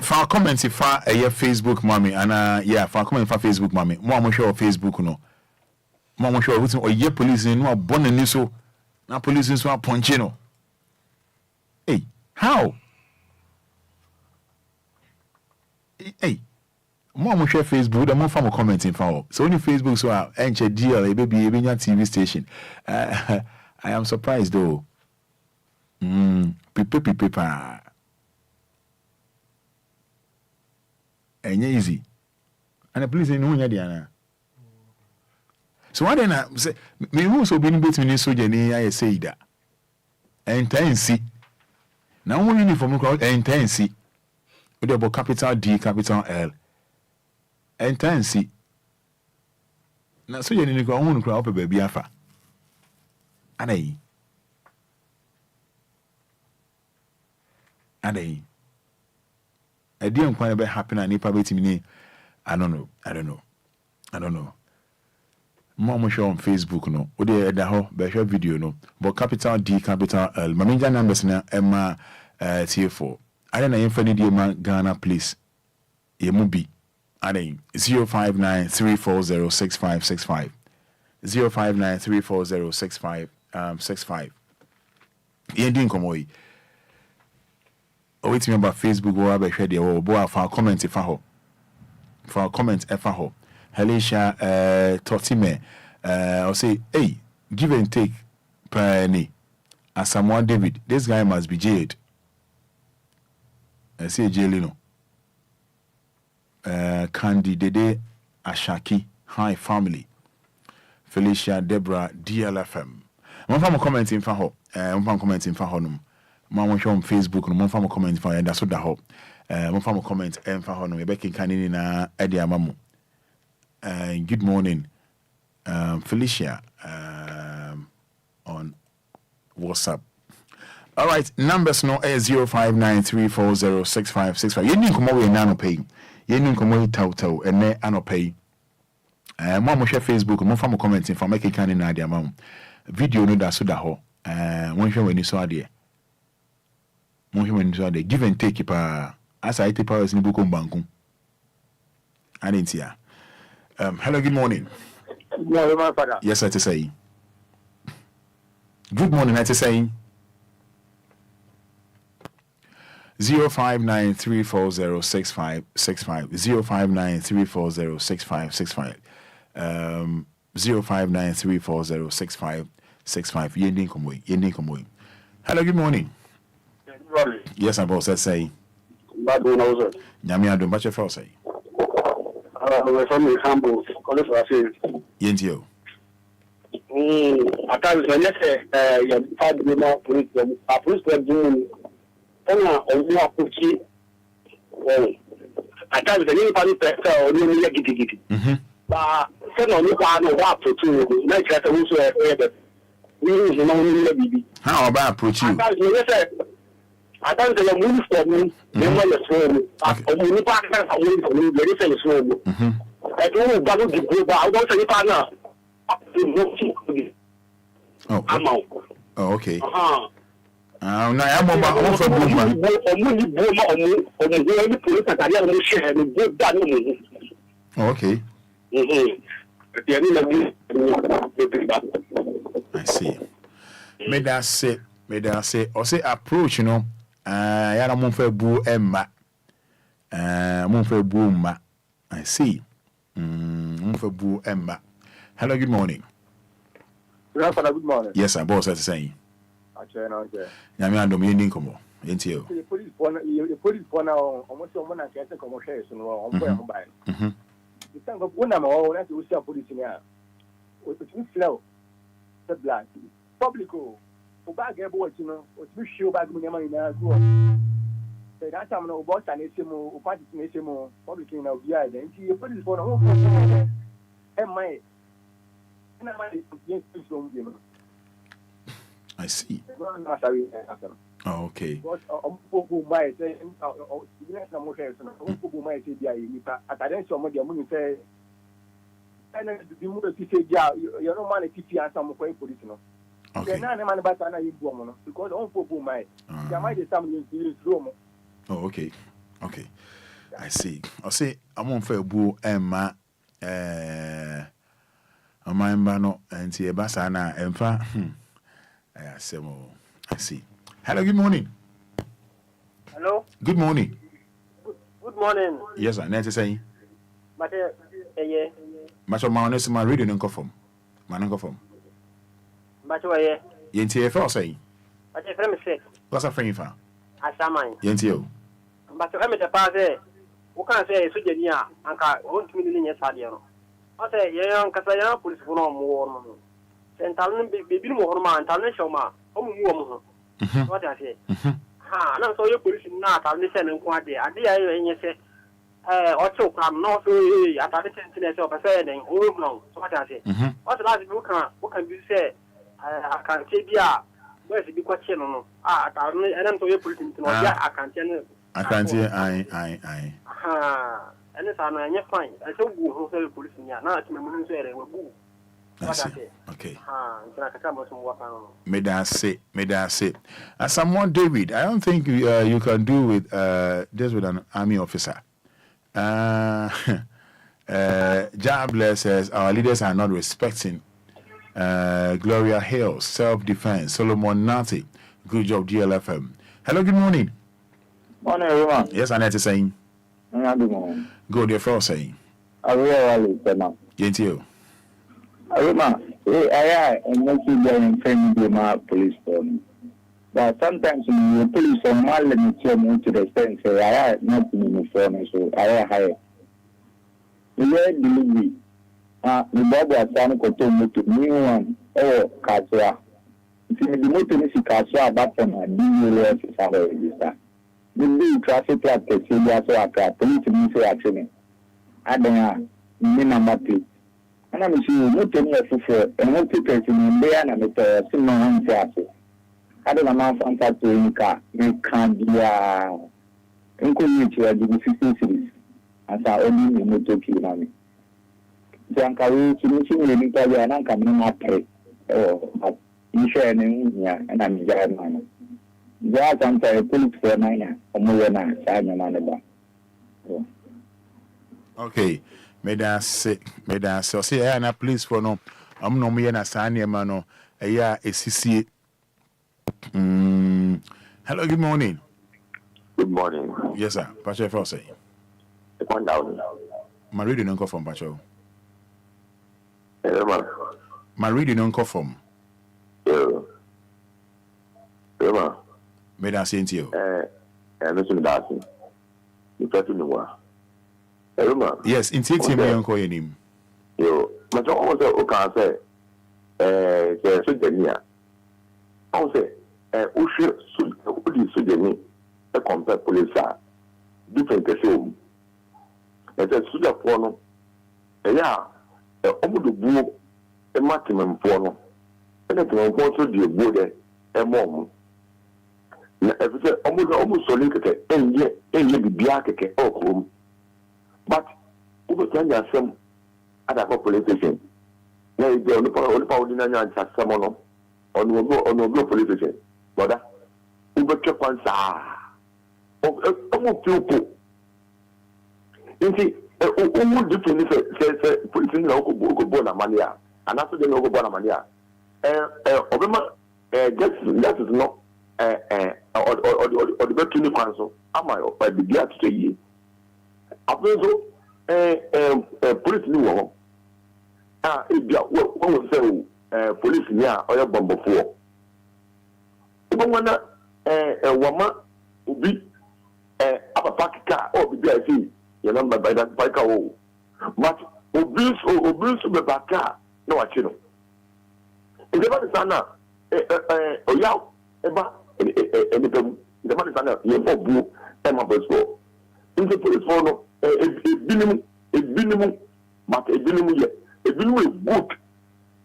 For comments if your Facebook mommy and for comment for Facebook mommy more sure Facebook no more sure who or your police no born and so now police so punch no. Hey, how? Hey, more share Facebook, the more from commenting for. So only Facebook so enter DL baby TV station. I am surprised though. Paper. Easy. And the police know Diana. So what then I say me who so been between so jeni I say that. Intense. Now we uniform crowd intense. With the capital D capital L. Intense. Now so jeni go on crowd baby afa. Anai. I didn't quite about happen and nipa betimi I don't know. Mama show on Facebook no. O dey da ho be show video no. But capital D capital L. Mamenja numbers na Emma T4. I don't know if any day man Ghana please. Yemu bi. Ade 05934065565. 05934065565. Yendin komoyi. Wait me about Facebook or about share the or boy for comment if I for comment if I Helisha Totime I'll say hey give and take penny as someone David this guy must be jailed. I say jailino. Candy Dede Ashaki Hi family Felicia Deborah DLFM. One from commenting for her. One from commenting for her. Mama show on Facebook no mo fa mo comment fa da so da ho mo fa mo comment em fa ho no e be kinkan ni na e dia mamu good morning Felicia on WhatsApp. All right, numbers no 0593406565. Yeni nkomo we na no pay yeni nkomo tawtaw ene anopay mo share Facebook mo fa mo comment fa make kinkan ni na dia mamu video no da so da ho won hwe wani so ade give and take pa As I take powers in Bukum Bankum. I didn't see her. Hello, good morning. No, my father. Yes, I to say. Good morning, I to say. 0593406565 0593406565 0593406565 Yending Komwe. Hello, good morning. Good morning. Yes, I'm boss. Let's say. Bad one also. Nyamia do much of us say. We're from the Campbell. Call it for us. Yentio. I can't say you 5 million police. A police were doing. Only a cookie. I can't say any party sector or any giddy. But send on you one or what to make that also a we use no baby. How about approach you? I can't say a move for me. Then when the swim, only partner are willing to move very famous swim. I don't double the group, but I don't say partner. Oh, okay. Now I'm about for Buma. Okay. I see. May that say, or say approach, you know. I don't for boo Emma. For boom. I see. For boo Emma. Hello, good morning. Good morning. Yes, I'm boss at saying. Okay. Nyame do me ndin komo. Enti o. The police now almost someone can get a commercial on by. The time of one amount that you see police in here. With slow. The black. Publico. For bag airboard, you know, or to show back money in our group. That time no boss and it's more party more public in Obia. Then see your police for no and my I see. Oh, okay. Oh, okay. Okay. I see. I say I'm on for boo Emma no and see a basana and I see. Hello, good morning. Hello. Good morning. Good morning. Yes, I need to say. But yeah. Much of my honest, my reading and conform. But yeah. Yentie for say. But if I'm sick. What's a friend for? I summon. Yentio. But to the pass there. Who can say Sujania and won't million years adio? I say, young Casaya police for no more. Talent be more man, talent show ma. What I say? Ha, no, so your police not. I'll listen and quite there. I dare you say, also come no so at the sentence of a saying, oh no. What I say? What the last book can you say? I can't say, yeah, where's the question? I don't know your police. I can't tell you. I can't hear. I. Ha, and it's an I fine. I don't go wholesale police in here. Now it's my moon say, I see. Okay. May that say. As someone, David, I don't think you can do with this with an army officer. Jah bless says our leaders are not respecting. Gloria Hales, self-defense. Solomon Nati, good job, DLFM. Hello, good morning. Morning, everyone. Yes, I need to say. Good morning. Good, your first saying. I really now. Yes, you. Arima, I not in friendly police phone. But sometimes the police are more limited to the extent say I not in uniform, so I hire. The way delivery, the Bob was trying to new one or Katua. If you motor is Katua, but from a DLFM is our register. The new traffic light takes you so I police ministry actually. I don't know, number plate. And I'm sure not any official and not people in there and I'm a similar theatre. I don't know from that to any car. You can't be incognito at the 15 cities as I only in motor key. Enquiries to meet you in Italy and I'm coming up. Oh, you share an and I'm German. there are sometimes police for 9 or more than I. Okay, may I say, so say, I please for no, I'm no me and a sign your man, a year, a CC. Hello, good morning. Good morning. Yes, sir. Pacho for say. One down. My reading uncle from Pacho. Hello, my reading uncle from. Hello, May I say to you? Listen, Darcy. You try to know what. Hello, yes, in taking me uncle in him. Yo, but almost okay, say, so Denia. I say, Usher, so Denia, a compare police are different. And then Suda Pono, yeah, almost the blue, a maximum Pono, and it will go to the wood, a mom. Everything almost solicited, and yet, be black or home. But over time, there are some other population. Now, the only power in an answer, someone on no politician. But over Japan, almost people. You see, who different says, putting local Bonamania, and after the local Bonamania. Obama, that is not or the better council. Am I by the year to say, also, police knew if one will say, police near or bomb before. Even when a woman will be a pack car or be there, see. Your number by that bike. But obese to be back car, no, I know. If the man is Anna, Oya, Emma, and the man is Anna, you have blue, Emma Bosco. In the police for a minimum, but a minimum is good.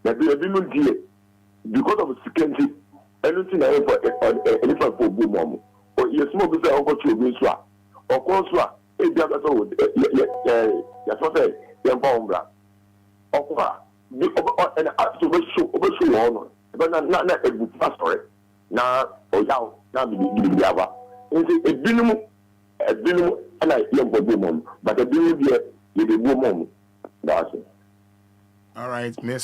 That be a minimum deal because of security. Anything I have anything for boom mom. Or yes, more before over to Minswa or Conswa. Yes, what say, young Bombra. And after show on, but not a good pastor. Now, or now, be ava. A minimum, and I young woman, but a minimum with a woman. That's it. All right, me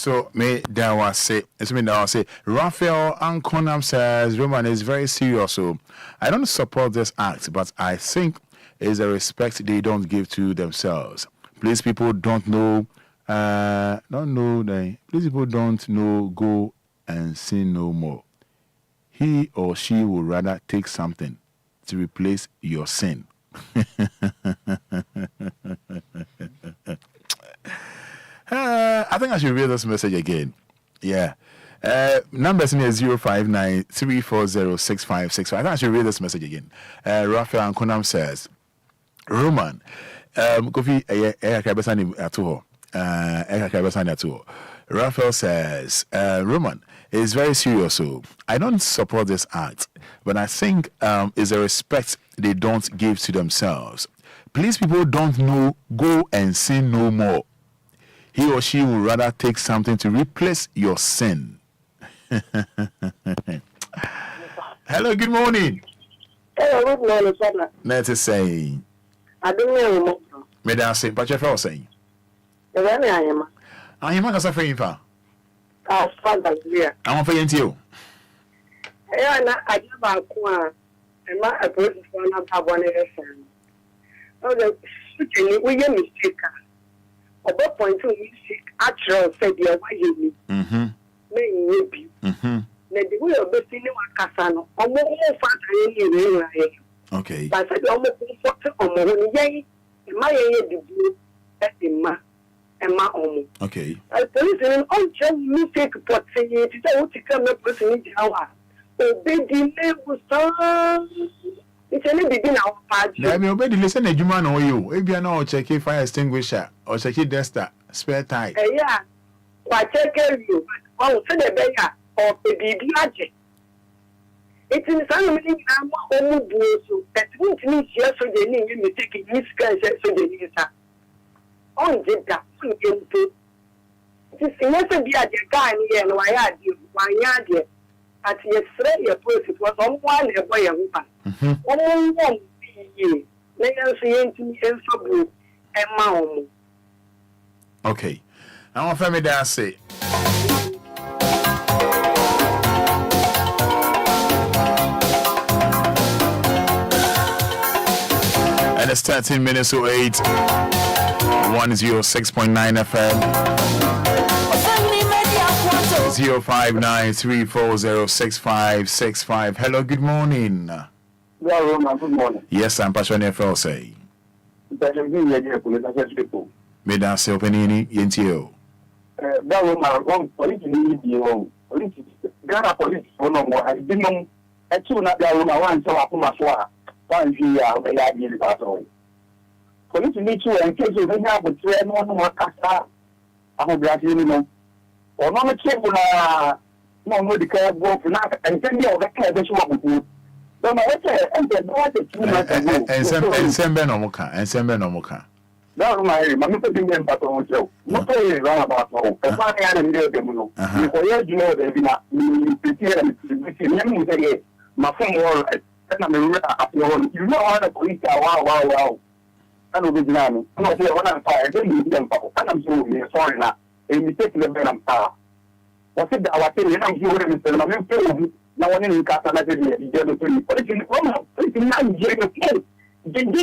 that was say. It's me that was say. Raphael Ankonam says Roman is very serious. So I don't support this act, but I think is a respect they don't give to themselves. Please, people don't know. Please, people don't know. Go and sin no more. He or she will rather take something to replace your sin. I think I should read this message again. Yeah. Numbers in 059 340 6565. I think I should read this message again. Raphael Ankonam says, Roman, Kofi, Raphael says, Roman is very serious. So I don't support this act, but I think it's a respect they don't give to themselves. Please, people don't know. Go and sin no more. He or she will rather take something to replace your sin. Hello, good morning. Hello, good morning, Fada. Let's say. I don't know. Madam say, but you're saying. I am. I am not suffering. Fada, yeah. I'm for you. I give a qua and my approach for another one. Oh, the shooting, we are mistaken. At that point, we seek actual said, you are you. May you be. The way of the cinema Casano, almost fat. Okay. But I said, almost on my my blue at the ma and my own. Okay. I police in all just mistake pot saying it is a to come up with an hour. Oh, baby, was it's only begin our party. Let me obey the listen a human or you. If you are not checking fire extinguisher or checking duster, spare time. Yeah. But check you. Oh, send a beggar or a baby magic. It is something I'm almost that won't mean yes for the name you take in this guy says so the news. On did that. It is enough to be at the guy and why are you? Why are you? at your friend, your person was on one a boy and woman. Oh, won't be ye. Let us see into info and mount. Okay. I want family that say. And it's 13 minutes to 8. 106.9 FM. 0593406565. Hello, good morning. Good morning. Yes, I'm Passion FL say. Made us open Yentio. That woman, police need you. Ghana police, no more. I didn't know. I told that woman once, so I put my swat. 1 year, I did it at all. Police need you, and case you have a train on one casta. I'm a Brazilian. Or no, no, the car broke and 10 years of the car, that's what we do. So, my and send Benomoka, and send Benomoka. No, my mamma putting them back on show. Not only run about all. The funny and the demo. You know, they've been prepared and say, my phone wall, and I'm up your own. You know, all the police are wow. I don't be I'm not here when I'm fired. Don't need them, and I'm sorry now. A mistake in the Benham power. What's it that I was saying? I'm sure I'm now one in Casa, I did the three. But it's in the not jail. Didn't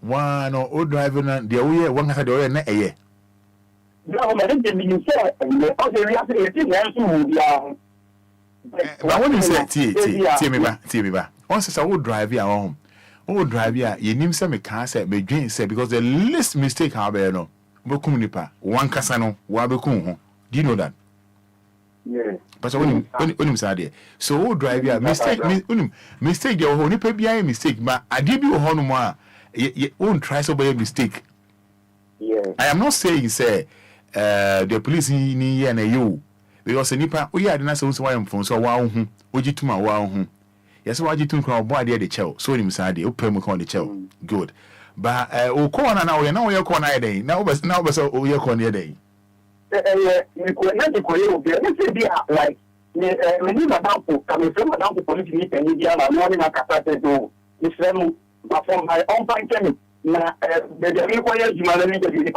one or driving the way one had already a year. No, I didn't mean so. But when you say T, once I would drive your home. Oh, drive ya, you name some car said, be Jane said, because the least mistake, however, no, Bokumunipa, one Casano, Wabakun. Do you know that? Yeah. But when him said, so oh, drive ya, mistake, mistake, your only pay mistake, but I give you a honor, you won't try so by a mistake. Yeah. I am not saying, say, the police in you, because the Nipa, we had an answer why I'm from so wow, would you to my wow. Yes, why you think about boy the chow? So him side, open on the chow. Good. But corner now, you're corner day. Now, but you're corner day. You could not be like when you are coming from the police meet and you are not in a capacity to from my own point. The requires you manage to be the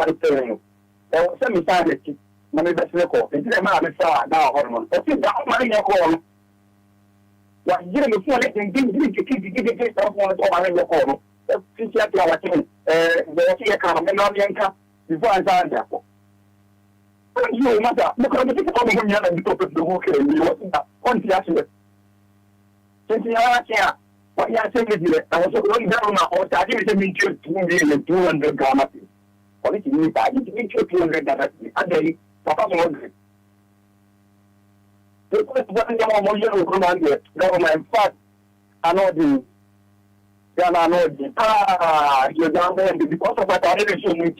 there was some insanity. Money that's record. It's a man now, hormone. That's it, that money you're calling. What you didn't before they can give someone to your corner. Since you have to our team, the economy, not before I signed that. You matter, because the people coming here and talk to the worker, you wasn't on the accident. Since you are here, what you are saying is I was going down now, or I didn't mean to 200 Ghana. Or it's me, I didn't mean to 200 Ghana. And they, Papa, the government fat and all the you're down there because of what I didn't show me.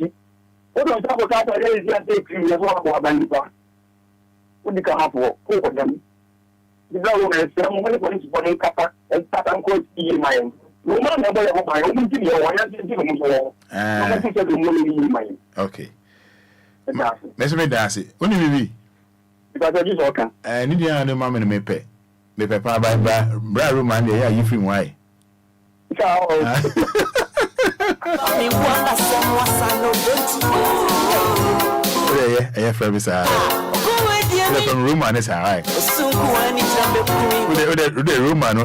What was that about? I didn't take you as well about Bandipa. What you can have for them. The government, some money for this body kappa and start and quote in mind. No man, my own TV, or I didn't in mind. Okay. Let's make that it. When you be? Because I just okay. And India and the mamma may pay. May pay by Brad Roman, they are you from why? Yeah, from from Roman is high. The Roman,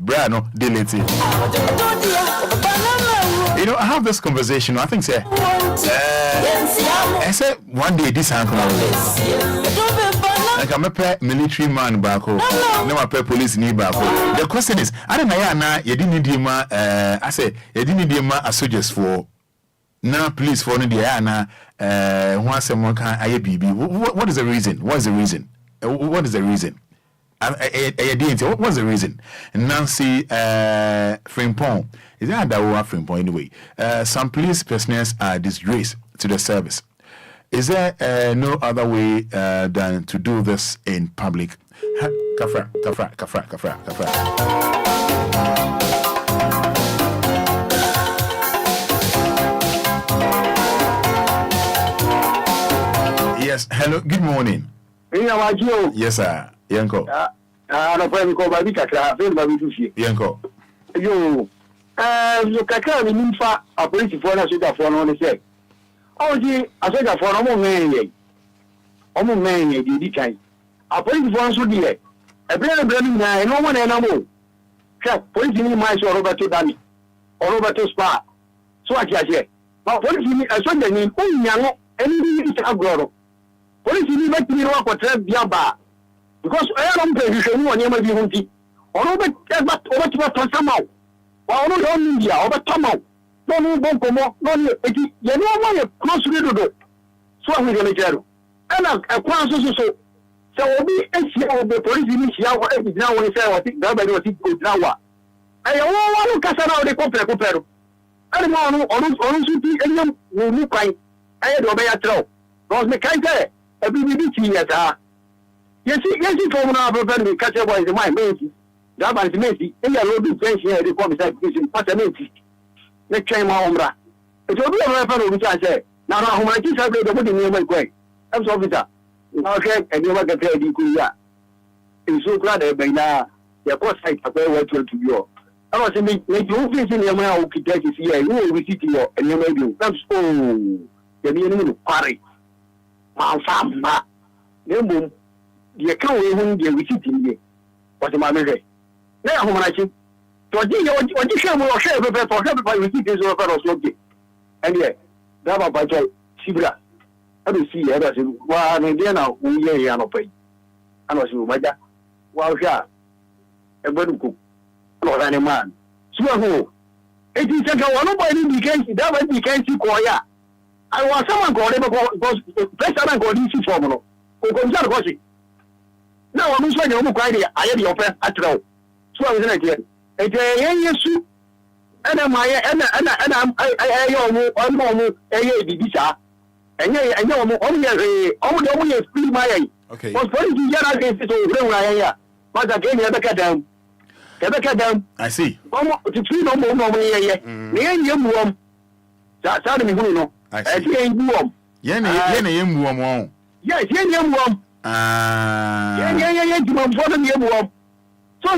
Brano, delete. You know, I have this conversation. I think, say, I said one day this uncle. Like I'm a military man back home. No, I'm a police knee back home. The question is, I don't know now. You didn't need him. I say you didn't need him as soldiers for now. Police for the Anna. Once someone can I BB. What is the reason? What is the reason? What is the reason? What's the reason? Nancy Frimpong. Is that Frimpong anyway? Some police personnel are disgraced to the service. Is there no other way than to do this in public? Kafra. Yes, hello, good morning. Yes, sir. Yanko. No problem, ko baby kakra, fe baby tufi. Yanko. Yo, yo kakra mi nimfa a police for na soja for no say. Oji a soja for no mo menye. Omo menye di kan. A police for so di e. E bre ni na e no mo na mo. Ka police ni mai so Roberto Dani. Roberto Spa. So a kiaje. Ma police ni a soja ni unya no eni di ta agoro. Police ni ba ti ni wa kwatra bia ba. Because I don't pay you on your maybe hunty. Or over to somehow. Or on India, over Tomo. No, Boncomo, no, you know why a close to the so I'm going to tell. And a class so. So we of the police in Isia now when I think nobody was good now. I want to cast out the compare. I don't want to anyone will look like I had obey a throw. Because the kind there, a BBT at Yes, for now, preparing catch up with my mates. That was Messi, and I will be paying here the conversation. What a mate. Let's try my own. It will be a referral which I say. Now, how I just have the wedding near my way. I'm so officer. Okay, and you want to pay the Kuya. In so glad by now, your post site are very to you. I was in the in your mouth, who get to see you will visit you and you may do. That's oh, the meaning party. Mama, no. The account we will visit in what my mother. Now, how much? To what you share will share for everybody visit is over or something. And yet, that by Joy, Sibra. I will see others in one and then now we are no pay. And was you, my dad. Well, yeah, a good cook, not any man. So, it is a nobody became that became Koya. I want someone called him because the president got easy formula. Who comes out of it? Now I'm showing you I had your friend at all. So I was in it. Yes, and I'm only free my okay. Was going to get against it. But again, you back down. I see. To treat no more. That's how we know. I see. Yen, yes, yen. Yeah,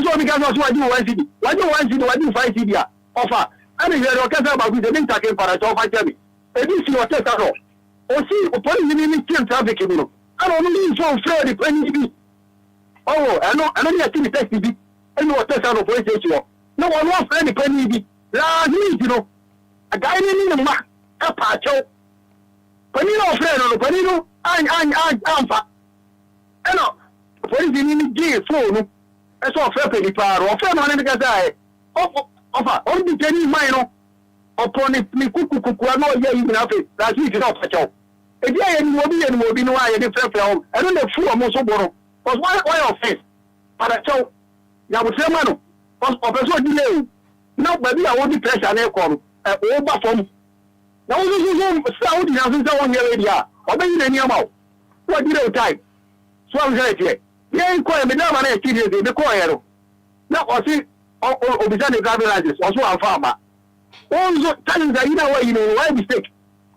so because that's what I do 1 city. What do 1 city, what do 5 city offer? I mean, you're talking about the link taken for a job. I tell me. It is your test at all. Or see, police in kill traffic. I don't need so afraid if any. Oh, I know you see the test. And what test out of police station. No one wants any penny. Last week, you know, a guy in the mark, a patch. Panino friend on the Panino, I'm fat. No, police in the phone. I saw a fair penny power or fair money because I offer only 10 minor upon it. Me cuckoo, no, yeah, even after that's easy enough. A day and will be no way in fair film. I don't know fool almost so borrow. Was why offense? But I told you would say, man, was of a delay. No, but I want to press an aircon over from. Now, Saudi hasn't done your area or maybe any amount. What did you type? So I'm saying, yeah, inquire me now, and I see the choir. Now, I see, Obia driving license, also a farmer. Also, telling that you know why you know why mistake.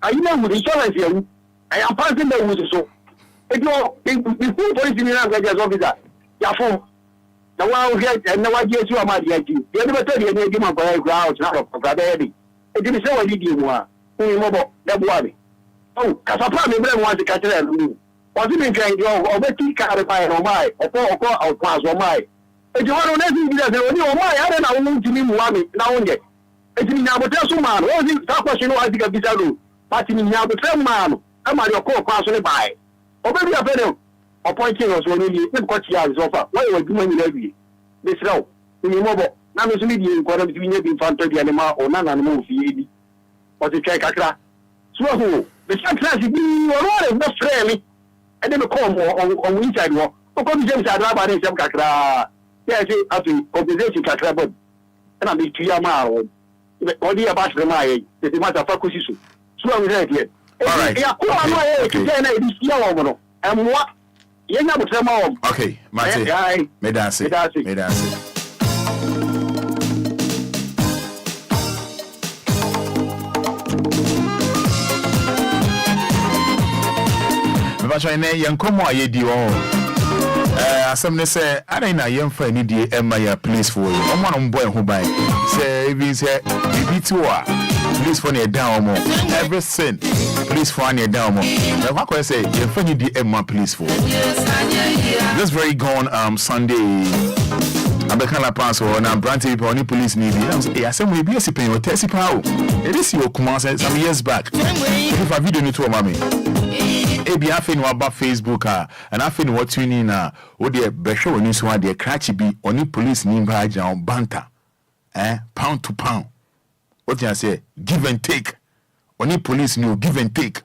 I know with insurance here, I am passing the woods so. If you full police in the language officer, your phone. The one who gets and no idea you are my dear. You never tell you any demon for a crowd, not of Brother. It is so I did you are. Who mobile, that worry. Oh, Casapa, me wants to catch it. Was it trying to overtake carify or my, or class or my. If you want to let me do my, I don't know to me, now and yet. It's in our tell man, was it that question was a bizarre, but in now the same man, I'm at your core class on the buy. Or maybe a fellow, or pointing us when you what you have offer. Why were you doing every? This row, in your mobile, now is medium, quarter between you in front of the animal or none and move the or the check a so, the class is being not fairly. And then call on inside war. Because James had rabbi some cacra. Yes, after compensation cacra, but and I mean to Yama. Or the about the my, the matter of focus. So I'm right here. All right. And what? You know, okay, my guy, Medasi. but I know young come on, ye some say, I don't know, young friend, need Emma, police for you. I'm one boy who buy. Say, if say, maybe 2 police for near down more. Every sin, police for near down more. Now, what can I say? Your friend need Emma, police for. This very gone, Sunday. I'm the kind of pass or now brand people only police need it. I said, we be a sipping or testy power. It is your command some years back. If I video to a mommy. Ebi afin wa ba Facebook and afin what you need na o de be show ni so de cratch bi oni police ni ba jan banter pound to pound what you say give and take oni police ni give and take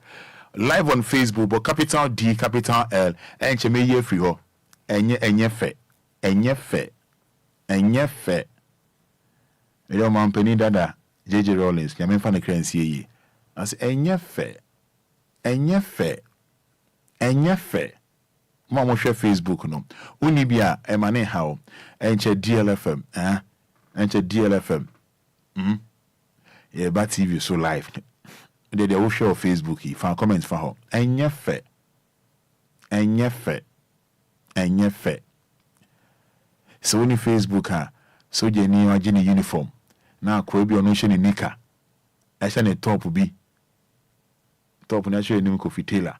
live on Facebook but capital D capital L enche me ye free ho enye fe yo man peni dada JJ Rollins ya me fa na kransie yi as enye fe mama share Facebook no uni bia emane how enche DLFM enche DLFM yeah ba TV so live they will share Facebook he fan comments for her enye fe so uni Facebook so je ni agene uniform na akwa bi ono hye ni nika e hye ne top na hye ni Kofi Taylor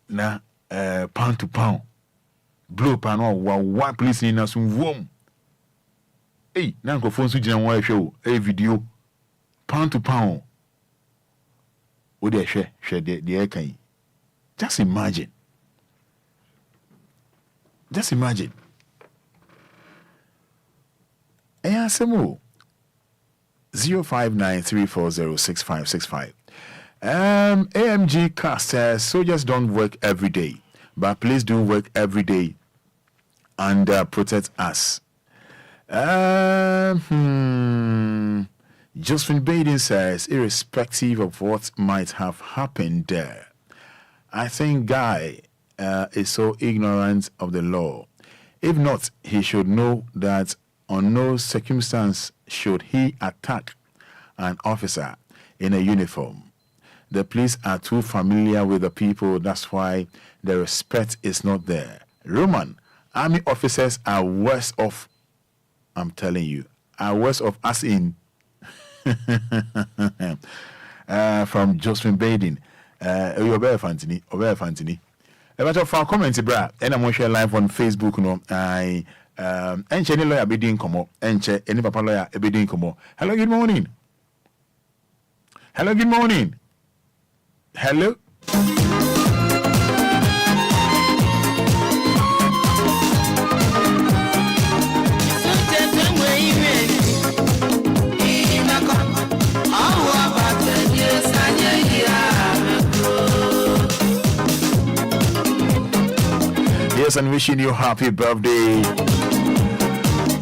na pound to pound blow pan one police ni na some wom na nkofo nso gina won ahwe o video pound to pound o de hwe de kan just imagine 0593406565 AMG cast says soldiers don't work every day, but please do work every day and protect us. Josephine Baden says, irrespective of what might have happened there, I think Guy is so ignorant of the law. If not, he should know that on no circumstance should he attack an officer in a uniform. The police are too familiar with the people, that's why the respect is not there. Roman, army officers are worse off, I'm telling you, are worse off as in from Josephine Baden. Obia Fantini. A matter of fact, comment, bra, and I'm going to share live on Facebook. No, I enche any lawyer bidding come enche any papa lawyer bidding come. Hello, good morning. Hello. Yes, and wishing you happy birthday.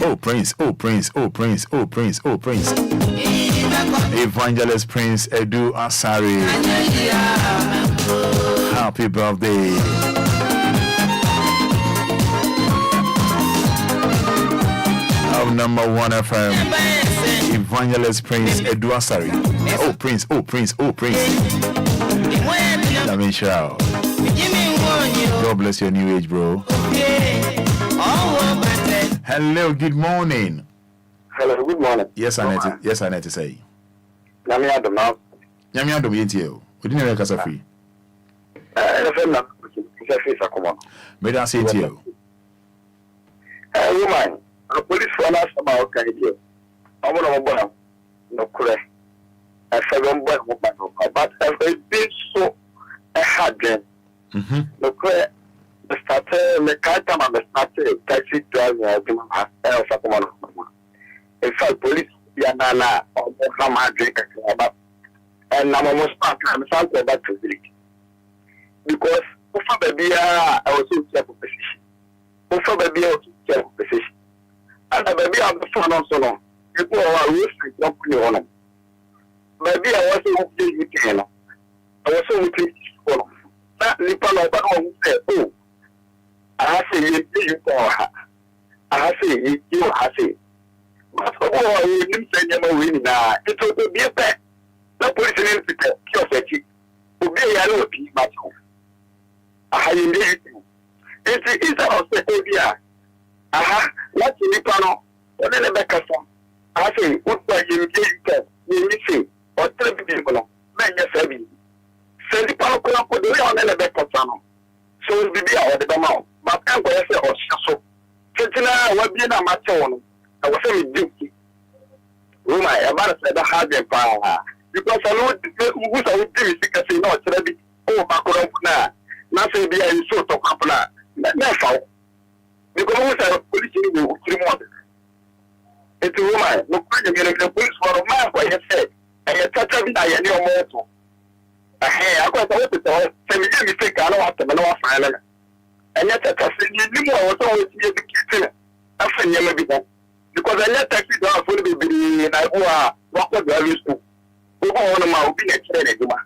Oh Prince. Evangelist Prince Edu Asari. Happy birthday. Of number 1 FM. Evangelist Prince Edu Asari. Oh Prince. Let me shout. God bless your new age, bro. Hello, good morning. Hello, good morning. Yes, I need to say. Nyamiadom now. Nyamiadom yentio. We didn't make us free. DLFM na free sakoma. May I say to you? Woman, a police for us about Canada. I want to go no correct. I said one boy but every bit so a hard game. No correct. The starter, the car time and the starter, taxi driver, in fact, police, Yanana, or Mohammed drink about, and I'm almost back to village. Because, for baby, I was in careful position. For baby, I was in careful position. And the baby, I'm the phone on so long. People are listening to me. Baby, I wasn't okay with you. I wasn't okay with you. That Nippon or Baron said, oh, I say you for her. I say you have it. But we didn't say you win now. It will be a pet. The police in the cure fetch. Obia no be but ahayinde enti isa ose Obia what you pano one le bekasa ase utwa yimje yike yimise o trebi people menye sabi sendi pano ko do ya one le bekasa no so bibi a ode bama o ba kan ko yese o so tetina wa bi na mate wono e wo se mi dinki Roma e ba se da hard pa because I know who sa wo di mi sika se na o trebi o ba ko na say be a so to kapla na fa because we say police ni go 3 months it Roma no kwanya me the police for man ko say e tata bi da ye ni o mo to akwa sa wo to say me mistake ala wa ta na wa fa ala anya tata se ni mo wo to wo ti e bi kitina afa nyama bi because anya taxi do afo ni be na go a wa ko do ali school o ko wona ma obi na kire ne juma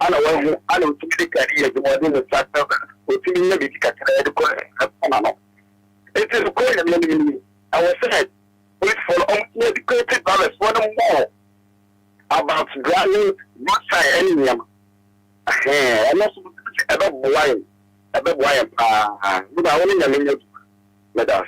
ana wahu ana utumi kari ya juma de sata utumi ne bi kakara de ko ana no it is ko ya me I was said police for educated balance for them more about granting not say any yam and also about why you know only ya me da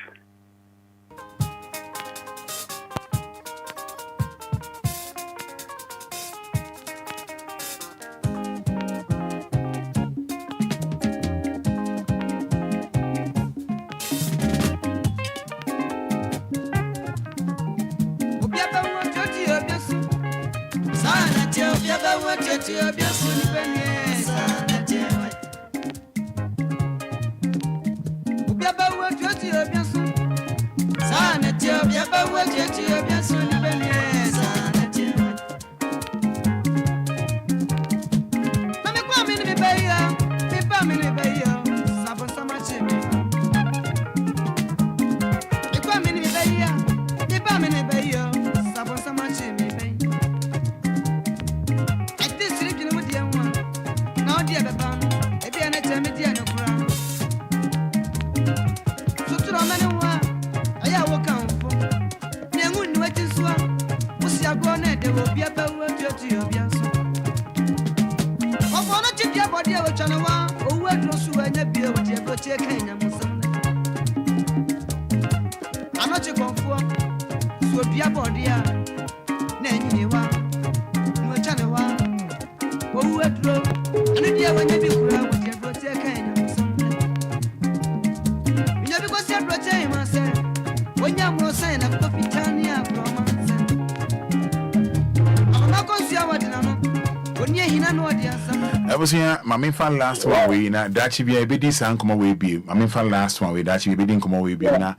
Mami fan last one we na dachi bi e be dis an komo we bi mami fan last one we dachi bi din komo we bi na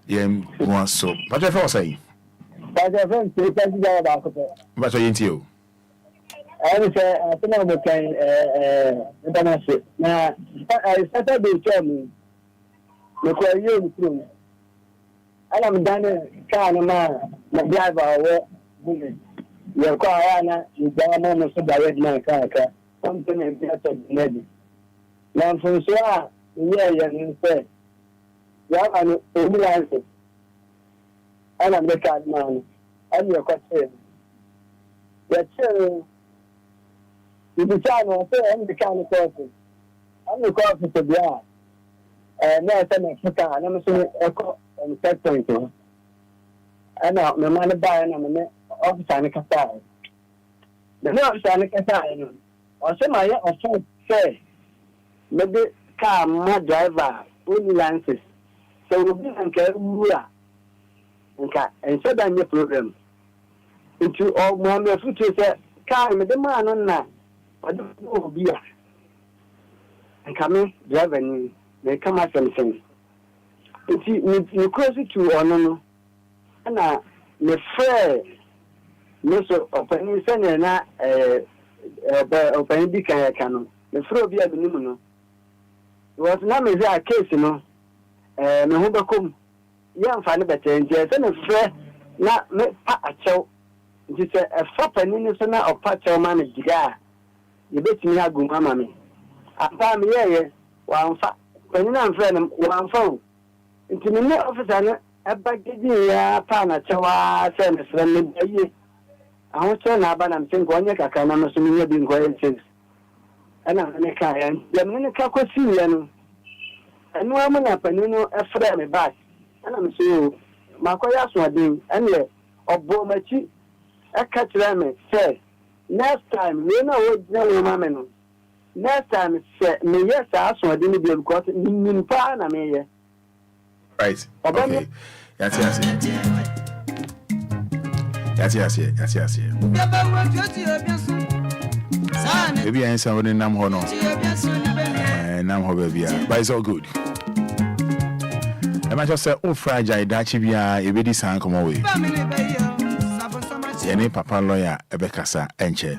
yem won so but you say but I think you can do about it but you ntio I was thinking about international na I started the term me ko you through I am done can ma driver wo bume ye ko ana you don't know so direct na ka something in better maybe. Now from so you say you have an ambulance and I'm the card man and you're question. That's you be trying to say I'm the kind of person. I'm the coffee to be on. And now I'm saying echo and sector. And now my money buying and I'm officer in the car. The no officer in the car. I say my offense say maybe car my driver only licenses. So we be and care rula. And so that your problem. Into all my future say car me the man on na. I don't know Obia. And come driving they come out something. You cross it to ono na me fair me so opening say na open di kan no me fro bi abinimu no was na me say a case no me ho bekom ye amfa ne bete nje say me frɛ na me pa akyɛw nti sɛ ɛfa pani ne so na ɔpa kyɛw ma me diga ye betimi agum ama me apa me ye wa amfa pani na amfa ne wa amfa nti me ne officer ne eba gidi ya pa na kyɛwa sɛ me frɛ ne baye I want to know about them. Think on your cacana, so many being quiet since. ana ne ka ya dem ne ka kwasi ya no enu am na pani no efra me back ana me so makoya so adin ene obo machi aka kire me say next time we na wo na we ma me no next time say me yes aso adin bi because nin pa na me ye right okay yes maybe I answer when nam ho no nam ho baby but it's all good. I might just say oh fragile that chibia e be di san come away yene papa lawyer ebekasa enche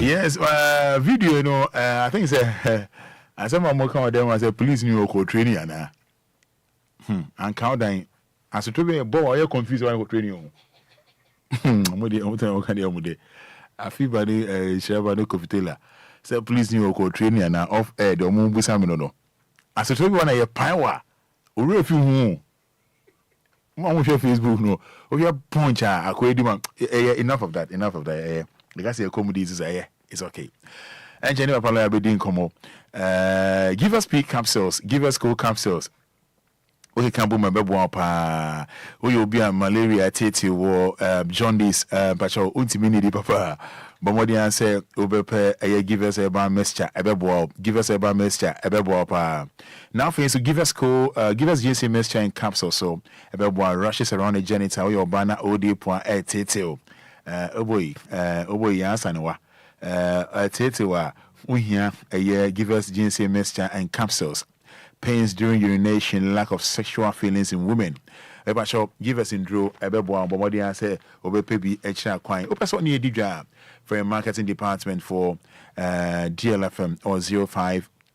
Yes, video, you know, I think it's I said my mom come them and say police knew co training and count down as to be a boy you confused when training I feel by the share by the coffee say police knew co training and off air the moon be no as to be one a power or if you Mom share Facebook no if you punch enough of that because your comedy is it's okay. And Jennifer Palo Abedin Como. Give us peak capsules, give us cool capsules. Okay, can boom my baby pa. Will be a malaria tete or jaundice, pacho ultimini papa. But what the answer Obepe give us a bar mesture, a bebo, give us a bar mesture, a bebo pa. Now for so give us cool, give us GC mesture in capsules so a bebo rushes around the genital your banner OD point tete. Oh boy, yes, I know. Tetewa, we here a year give us ginseng mixture and capsules. Pains during urination, lack of sexual feelings in women. Shop, give us in draw a bebo, but what I say, over baby, extra coin. Open near the job for a marketing department for DLFM or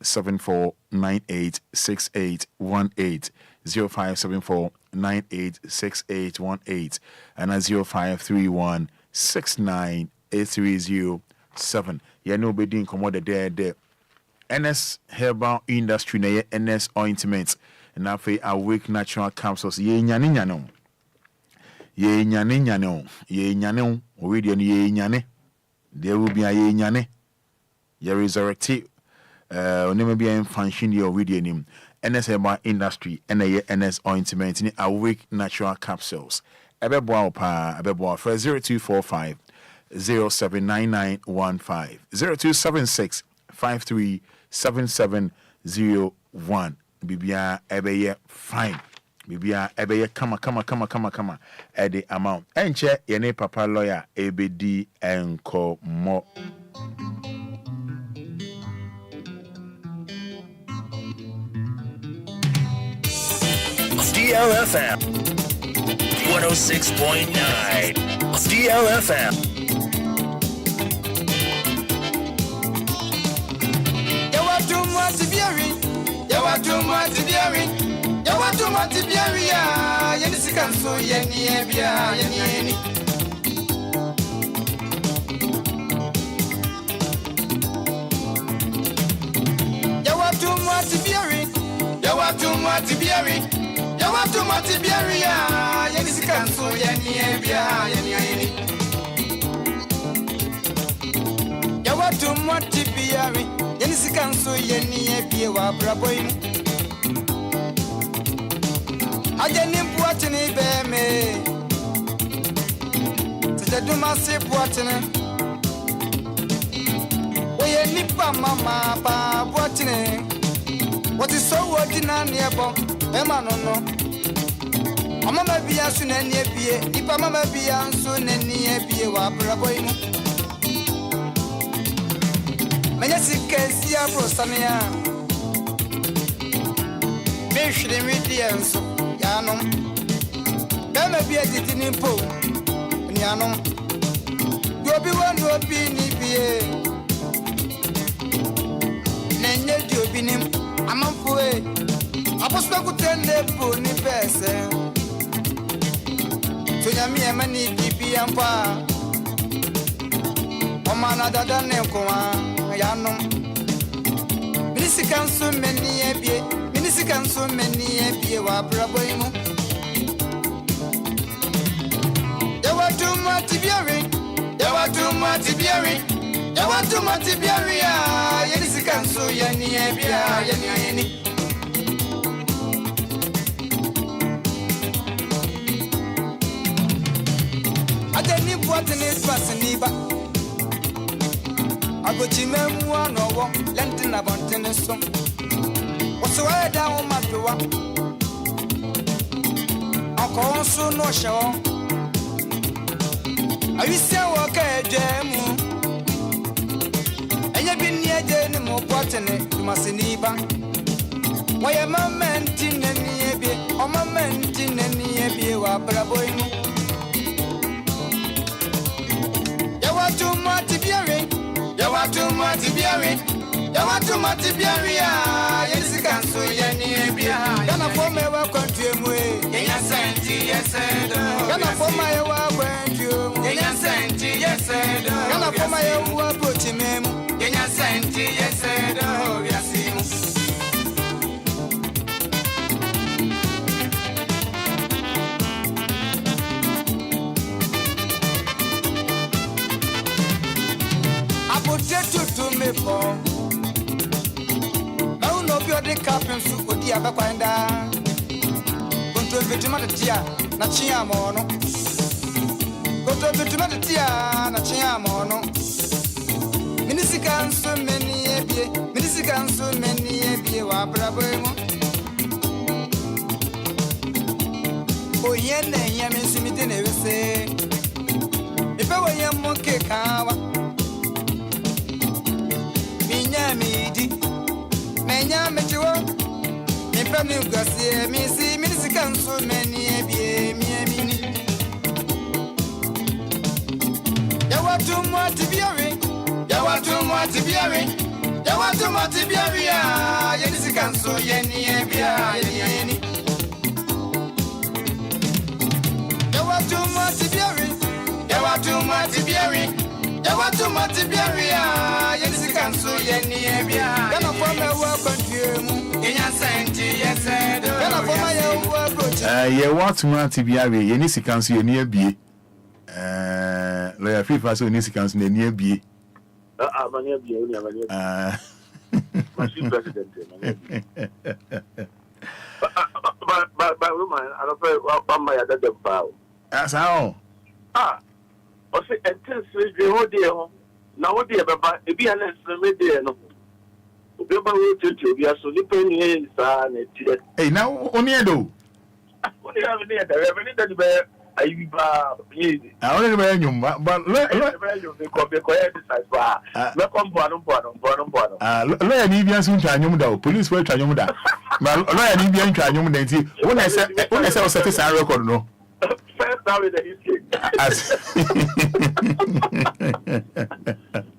0574986818 0574986818 and a 0531698307. You know, be doing commodity there. NS Herbal Industry na NS Ointments and after Awake Natural Capsules. Ye nyane already ye nyane. There will be a ye nyane. Ye resurrected. Only be a function your video name. NS Herbal Industry and NS Ointments in Awake Natural Capsules. Abeboa pa abeboa for 0245 079915 0276 537701. Bibia ebeye fine. Bibia ebeye kama at the amount. Enche yene papa lawyer ebedi enko mo. DLFM. 106.9 DLFM. You want too much to be a ring. You want too much to be a ring. You want too much to be a ring. You need to come so yenny. You want too much to be a ring. You want too much to be a ring. You want too much to be a ring. You need to come so yenny. You want too much to be a ring. Yenisi kanso yeni ebie wa braboy ajeni puatini be me teduma se puatini oye nipa mama pa puatini what is so ordinary nearbo e ma no mama bia su na ni ebie nipa mama bia so na ni ebie wa braboy mu Menyasi kesi ya brosamia Meshire midianso yanom Bema bia titini po Nyanom Yobi wanu obi ni bie Nenye di obi nim Amamfue Apospa kutende po ni pese Tunyami emani bibi ampa Omana dada nekwa Yanom Minisikan so many ebie Minisikan so many ebie wa braboimu You want too much to be a ring You want too much to be a ring You want too much to be a ring Minisikan so yani ebie yani Adeni buatini spasiniba Agochimemu anowo lentina bontene so Osuwa down madowa Anko so no show Awise wo ka edwemu Enye bi ni eje ni mo botene dumaseniba Moye mamenti nani ebie o mamenti nani ebie wa braboimu You want too much to be a ring You want too much to be a ring. You want too much to be a ring. Yes, you can so yenny bia. Gonna form a work country way. Yes, senti, yes, gonna form my work you. Yes, senti, yes, gonna form my work put him in. Yes, senti, yes, yes, to me for now no be the captain so odi abakwanda konto vetima de tia na chia mo no konto vetima de tia na chia mo no minisikan so many ebie wa brabo mo o yene yame sumite na wese ife wo yam mo ke kawa Midi, Menya Metua, Mipani Garcia, Missy, Minisikan, so many ebie, Miami. You want too much to be a ring, you want too much to be a ring, you want too much to be a ring, Yenisikan, so yenny, yenny. You want too much to be a ring, you want too much to be a ring. You want too much to be a ria, yes, you can so yenny area. Gonna form a work country, yes, gonna form my work country. You want too much to be a ria, yes, you can see near B. Lawyer FIFA so yes, you can see near B. I'm near B, my president. But woman, I don't know my other bow. That's how. I say, and tell you, dear, now, dear, Baba, if you are not there, no. Obia will tell you, we are so little in his Hey, now, only I do. What do you have in there? The revenue that you bear, I only wear you, but let you be quiet. Not on bottom. Let me soon try you, police will try you down. But let me try you, when I said, satisfied record, no. sorry that he's sick.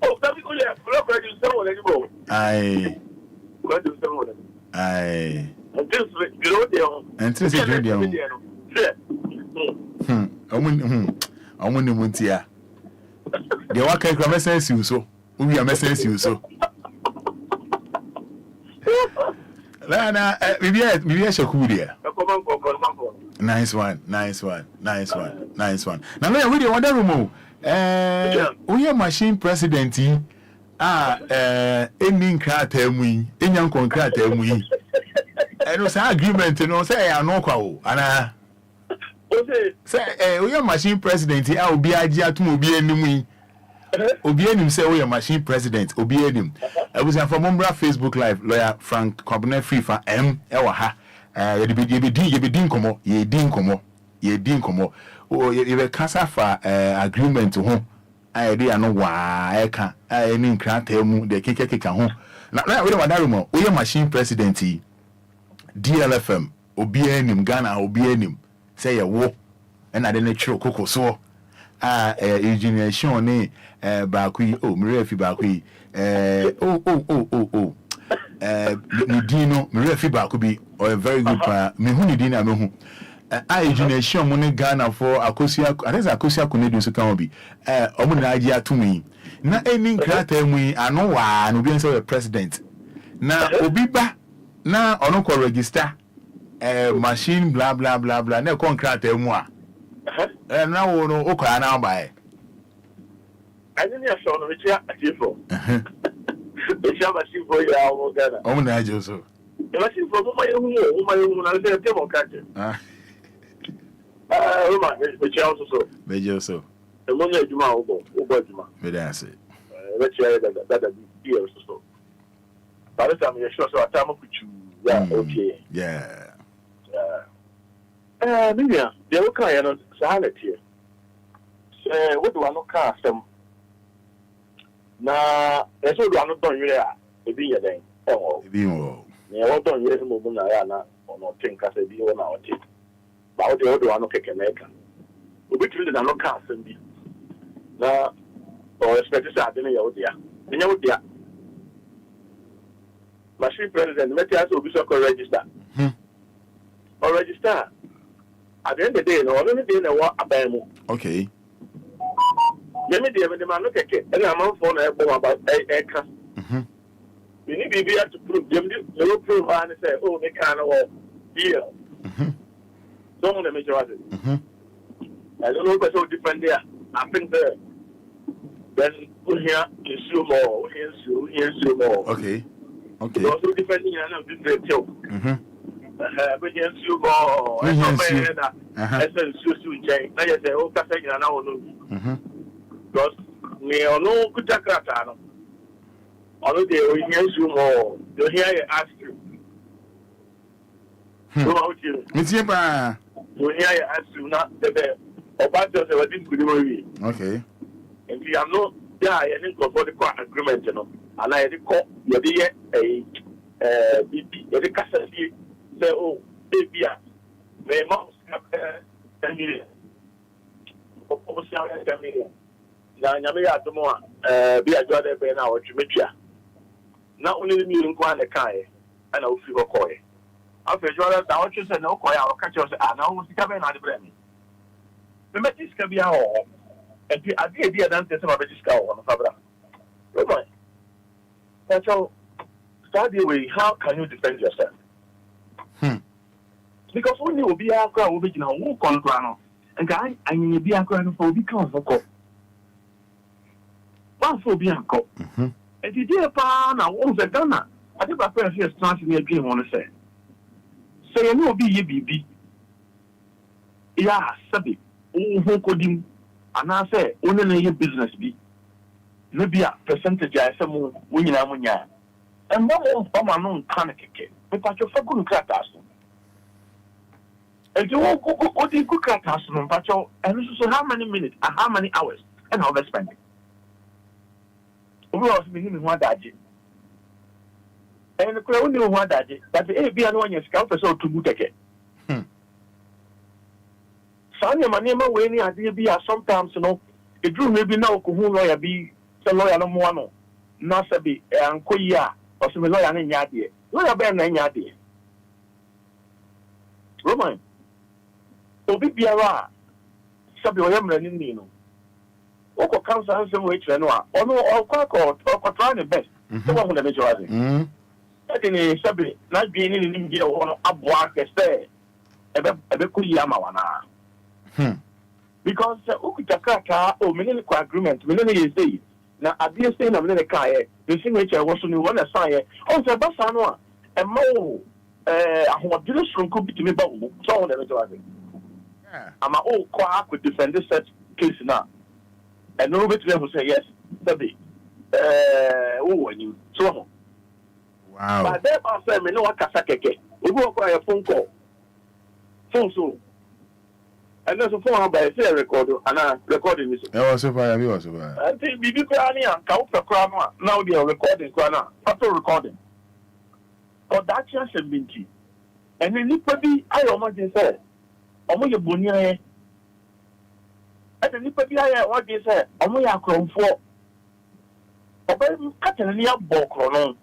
Oh, that's good. Look, I just don't anymore. Aye. Aye. And this video. And this video. I want to Muntia. The work I can sense you so. We are messing you so. Lana, maybe I shall cool here. Nice one. Now, we don't want to remove. We are machine president. Ending crater, Indian concrete, and was agreement to know say I know how. And say, we are machine president. I will be idea to be enemy. Obia say we are machine president. Obia I was from Mumbra Facebook Live lawyer Frank Cabinet Free for M. Ewaha. Ye din komo. Oh, ye cancer for agreement to home. I did know why I can. I mean, can't tell me the kick home. Now, we don't want we are machine president. DLFM. Obia Ghana. Obia say a war. And I didn't show Coco so. Engineer ne Bakui Mirefi Bakui Nidino Mirefi Bakubi or a very good Mihuni Dina Mehu engineer money Ghana for Akosia I think Akosia Kunedu Sukamobi Omuna idea to me na any crater we I know why no be so president na Obiba na onoko register machine blah blah blah blah na contract moi. Now, no, okay, now by. I didn't have shown which are a for. Which are machine for you, oh, Nigel, so. The machine for my own, I said, table catcher. Which also so. Major, so. The money you know, but I say, let's say that be also. By the time you're sure, so I time up with you. Yeah, okay. Yeah. Maybe they will cry on silent here. Say, what do I not cast them? Now, that's what I'm not doing there. It be a day. Oh, be more. Yeah, what don't you move on? Or not think as a deal now. But the other one, okay, can make them. We treated them not cast them. Now, or expect to start in the old year. You know, dear. Machine president, let us be so register. Or register. At the end of the day, no one day they want a bam. Okay. Let me deal with the man look at it. And I'm on phone about a cast. We need to be able to prove them. They will prove and say, oh, they can't all deal. Some of them is right. I don't know what's so different there. I think that then we hear you sue more, hear you more. Okay. Okay. Also depending on the different too. But yes, you go. I said, you change. I say, oh, Cassandra, I know. Because we are no good Jakarta. Although they will hear you more, you hear you ask you. Go out you. You hear you ask you not the best. About yourself, I didn't movie. Okay. And we are not there, I didn't go for the court agreement, you know. And I did call your dear a BP, a Cassandra. Say, oh, baby, may mouse have 10 million. Now, Yamia tomorrow, be a judge by now, Jumitria. Not only the new inquiry, the Kai, and I'll feel a coy. After Jordan, I want you to say no coy, I'll catch us, and I will come in on the brand. The Metis can be our home, and I did be a dance of a discount on the Fada. Good point. That's all. Start the way, how can you defend yourself? Because when you will be a crowd, will be now walk on ground, and guy, and you be a crowd for because of cop. One for being a cop. And you did a pan, I won't say Ghana. I think my parents here starting me a dream on the say. Say, you know, be ye BB. Yeah, Sabi, who could him, and I say, only your business be. Maybe a percentage, I say, when you are. And one won't form a known canic, but you're for good crack us. And you won't go to good crack us, and this is how many minutes and how many hours and how they spend it. We also begin with one daddy. And the crowd knew one daddy, but the ABN one is scalp so to boot again. Sanya Manema Winnie idea sometimes it drew maybe now Kuhu lawyer be the lawyer no more Nasabi and Koya or some lawyer in Yadi. Lawyer Ben and Yadi. Roman Obi Biara Sabi Oyam Nino. Oko comes and some way to Noah, or no, or trying the best. So what will the majority? I think Sabi not being in India or Abwa Keste, a Bekuyamawana. Because Ukitaka or Millennial agreement, Millennial say, now at the same of Millennial, the signature was only one aside. Also, Bassanoa, and more, what did this from could be to me, but so on the majority. I'm all quack with defend this such case now. And nobody will say yes, Sabi. And you so. Wow. But then I said, me no what Kasakeke. We go for a phone call. Phone soon. And there's a phone by a recorder and I'm recording this. I was surprised. I was surprised. I think we do Krania and Kaupa Krama. Now they are recording Krana. After recording. But that chance has been key. And then Nipabi, I almost said, Omo your bunya. And then Nipabi, I what they said, Omo ya crown for. Oba catching near Bokrono.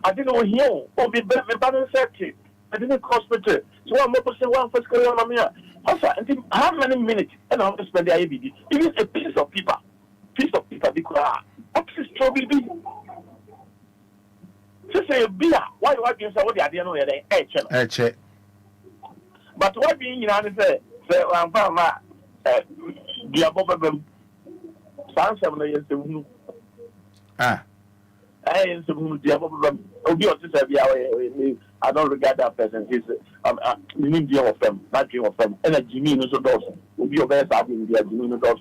I didn't know here, or be better than safety. I didn't hospital. So I'm not saying one first career on me. Also, how many minutes and I'll spend the IBD? Even a piece of paper. Because what is trouble be? Just say beer. Why you want to say what the idea no check. But what being in answer say I'm found the above them. Sounds 7 years to I am I don't regard that person. He's DLFM, not DLFM. And a Jimmy no does. Will be your best having the Jimmy no does.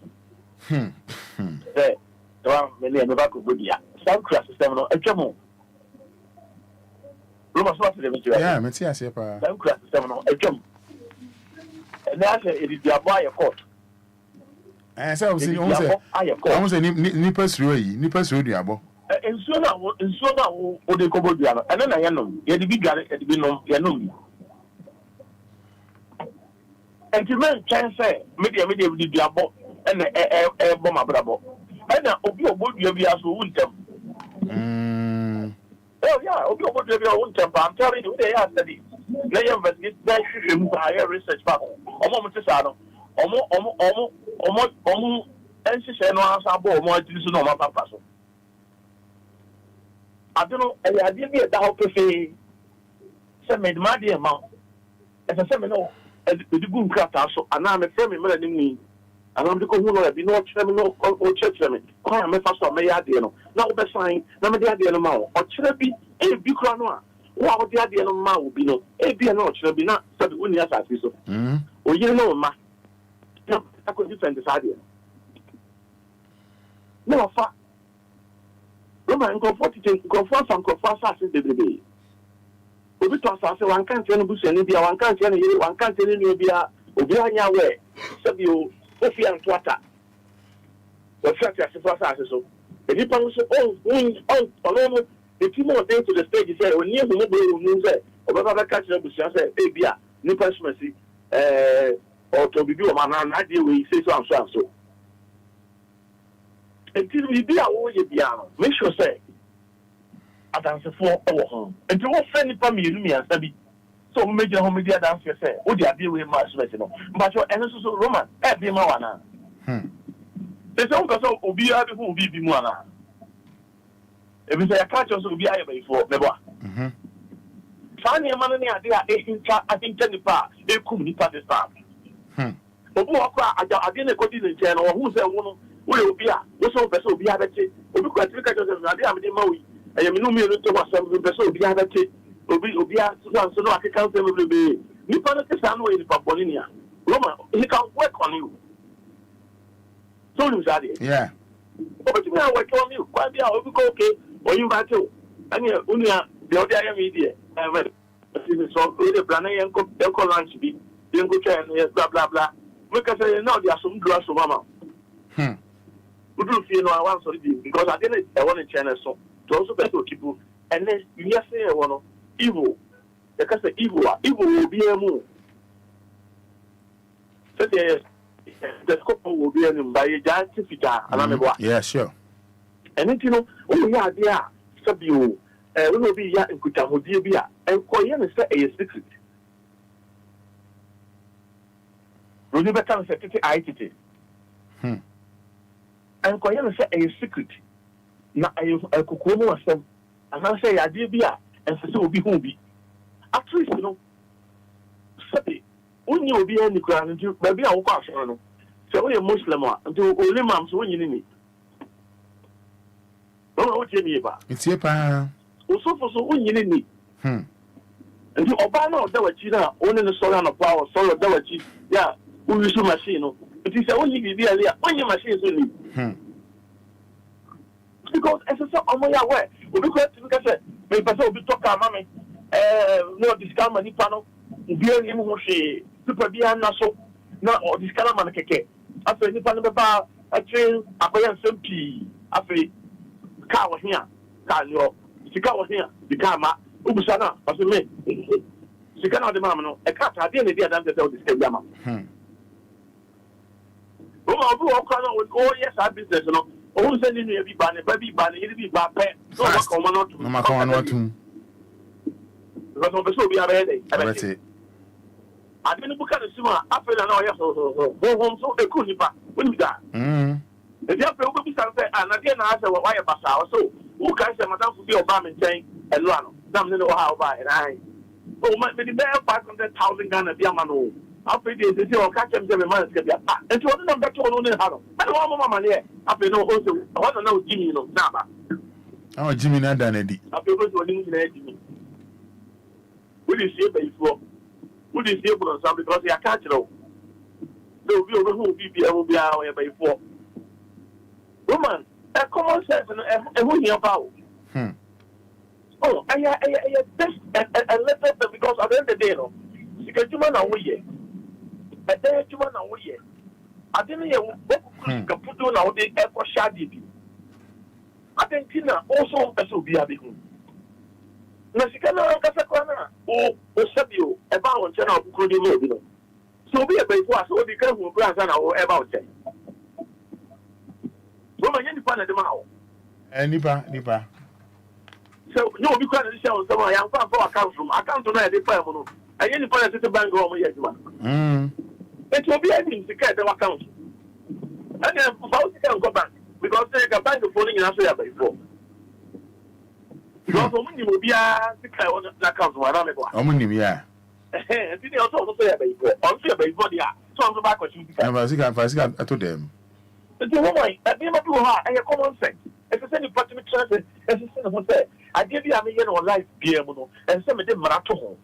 Say, many and never could be some class system no a chamo. Rumors not to the yeah, Messias, some class system no a chum. And that's it is the boy a court. And so I was a nippers through And so now, what they call the other, and then I know, you had to be got it, you know. And to men can say, maybe with the abo and a bomb bravo. And now, Obia would be as who them. Oh, yeah, Obia would be your own temper. I'm telling you, they are studies. They have a higher research battle. Almost a saddle. Almost, and she said, no, I'm more to know my papa. I don't know, I didn't get that hope to say, send me my dear amount. As I said, no, the good craft also, and I'm a friend of me. I don't know who will be no terminal or church. I am a first of my idea. Now, best sign, no, the idea of Mao, or should be a big cranoa. What would the idea of Mao will be no, a be no, should be not, so the only as I see so. Oh, you know, ma, I could defend this idea. No, fa. Roman confront some confront the day. Obi to say one can't tell Bush and India, one can't tell you, one can't tell you, Obia way. Sabio, Ofi and Twata. The fact as so. The people say, oh, the team of them to the stage say, when you know, say, or catching up with you, say, baby, new mercy, or to be a man, I deal with say so and so and so. Until we be our piano, make sure say, I dance for our home. And to what friendly family you me and Sabi. So major home media dance say, oh, they are dealing with much better. But your and so Roman, every man. There's also Obia who will be Moana. If you say a catch also be able for Neba. Funny money idea, I think 10 parts, they couldn't be part of the But I didn't go to the channel or who said, will be also vessel be added. We could take a Maui. I am no mere to what some vessel be added. Obia, so no, I can count them every day. You can't get some way in Papolinia. Roma, he can't work on you. So you said it. Yeah. But you know what on you? Quite be okay, or you might too. And you Unia, the other media. So the Branayan cook lunch be, then go try and blah blah blah. Because now there are some glass of mama. We do feel no one so because I didn't want to channel so to also better people and then you say one evil. Because the evil will be a move. So the scope will be an by a giant figure, and yeah, sure. And it, you know, yeah, dear, Sabio, will be ya and Kutamobia, and Koyan is a secret. Will you become secretary identity? And Koyan is a secret. Now I could come myself, and I say, I did be and so will be who be. At least, you know, Sabi, when you will be any ground, and you maybe I'll pass on. So we are Muslim, until only moms when you need. Don't know what you mean about. It's your pa. Also, for so when you need me. And you Obama or Dawachina, only the solar of power, solar Dawachi, yeah, who is a machine. It is only the idea when your machine is only. Because as I said, I'm aware. We look at it, maybe I will talk about mommy. No discount money panel. Be a new super be a naso. No, or discount money cake. After the panel about a train, a boy and some pea. After car was here. Car, the car was here. The car, Ubusana, as a man. She cannot demand a cat. I didn't idea that tell this Yama. Oh, yes, I business, you know. Oh, sending me a baby bunny, it'll be bad pet. No, my common. Because of the show, we are ready. I didn't book at the cinema. I feel an hour so go home so they couldn't back when we die. The young people will be something, and again, I said, why a bassa or so. Who can say, Madame, to be Obama saying, and run. Some know how by and I. Oh, my, the bear 500,000 Ghana Biamano. After this, they say, catch them 7 months. And to one number 2 only have. I don't want my money. After no, also, I want to know Jimmy, no, Naba. Oh, Jimmy, not done it. After going to a new Jimmy. Would you see before? Would you see for something because they are catching up? So we will be our before. Woman, a common sense and who hear about. Oh, I best a little because at the end of the day, no, you can do man away. A day to man away. I didn't hear what can put on our day echo shady. I think Tina also as will be a big one. Nasikana Casacana, oh, Sabio, about on channel could you. So be a before, so be careful, Brazana, or about it. Woman, any fun at the mouth. Nipa. So, no, because the show, so I am far for account from account to the family. And any fun at the bank over yet. It will be anything to get the account. And then, how can go back? Because they can find the phone in Australia before. Because you will be a account one. Yeah. And they also say before. On fear before they are. So I'm back with you. I told them. The woman, I never do her, and your common sense. As I said, you put me transit, as I said, I said, I give you a million or life, dear Mono, and some of them marathon.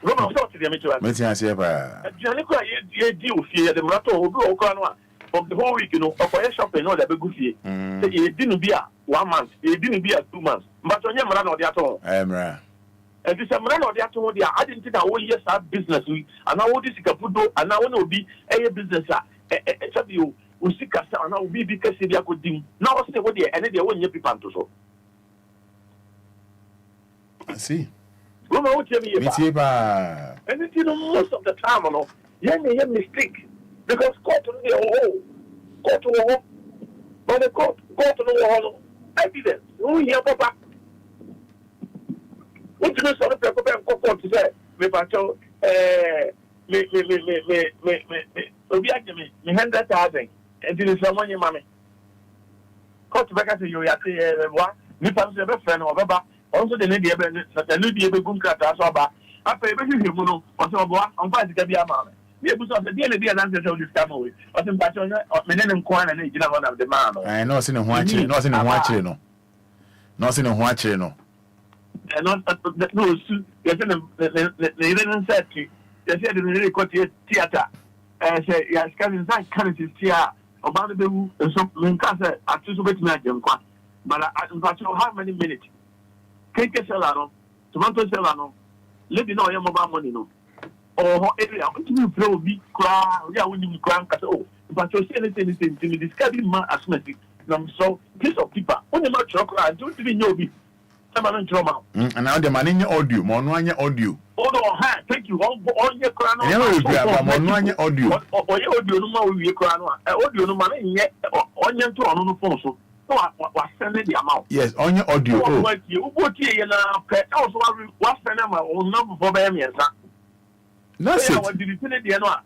Roman, talk to them, Janica, you deal fear the marathon will go on of the whole week, you know, for a shopping, no, that be good fear. It didn't be a 1 month, it didn't be a 2 months, but on your Marano de Aton. And this Marano de Aton, I didn't think I will yes have business, and now this is Caputo, and now will be a business. You will see Cassa, and I will be because they could do. Now, say what they and they won't people to so. I see. Go on, tell me about and it is most of the time, no, you mistake because court to the court to the home, but the court to the evidence. Who hear Papa? What do you sort of people court to say? Me, Obia me 100,000 and this is someone your mommy. Court back to you at the one, Nippons ever friend or Baba, also the lady that the lady ever boom cat as Oba. I pay every human on some one on 5 to be a mammy. We have the daily answer to this family, but in Patrona or Menon Quan and Agent one of the man. I know in a watching, not in a watching, no. Not in a watching, no. And not that no, they didn't say to they said in the theater. I say, yes, can is here about the bill and some Mincasa at 2 bit magic. But I don't know how many minutes. Cake Salano, tomato Salano, living on your mobile money, no. Or area, what do you throw big crowd? Yeah, when you crank at all. But you're saying anything to me, describing my asthmatic. So, piece of people, only much chocolate, don't even know me. And now the man in your audio, Mononia audio. Oh, no, thank you. On your crown. And you will audio. Or your audio no more with your crown. Audio no money yet on your two on the phone. So was sending the amount. Yes, on your audio. What you also was sending my own number for them. Yes, that's it. What did you say? The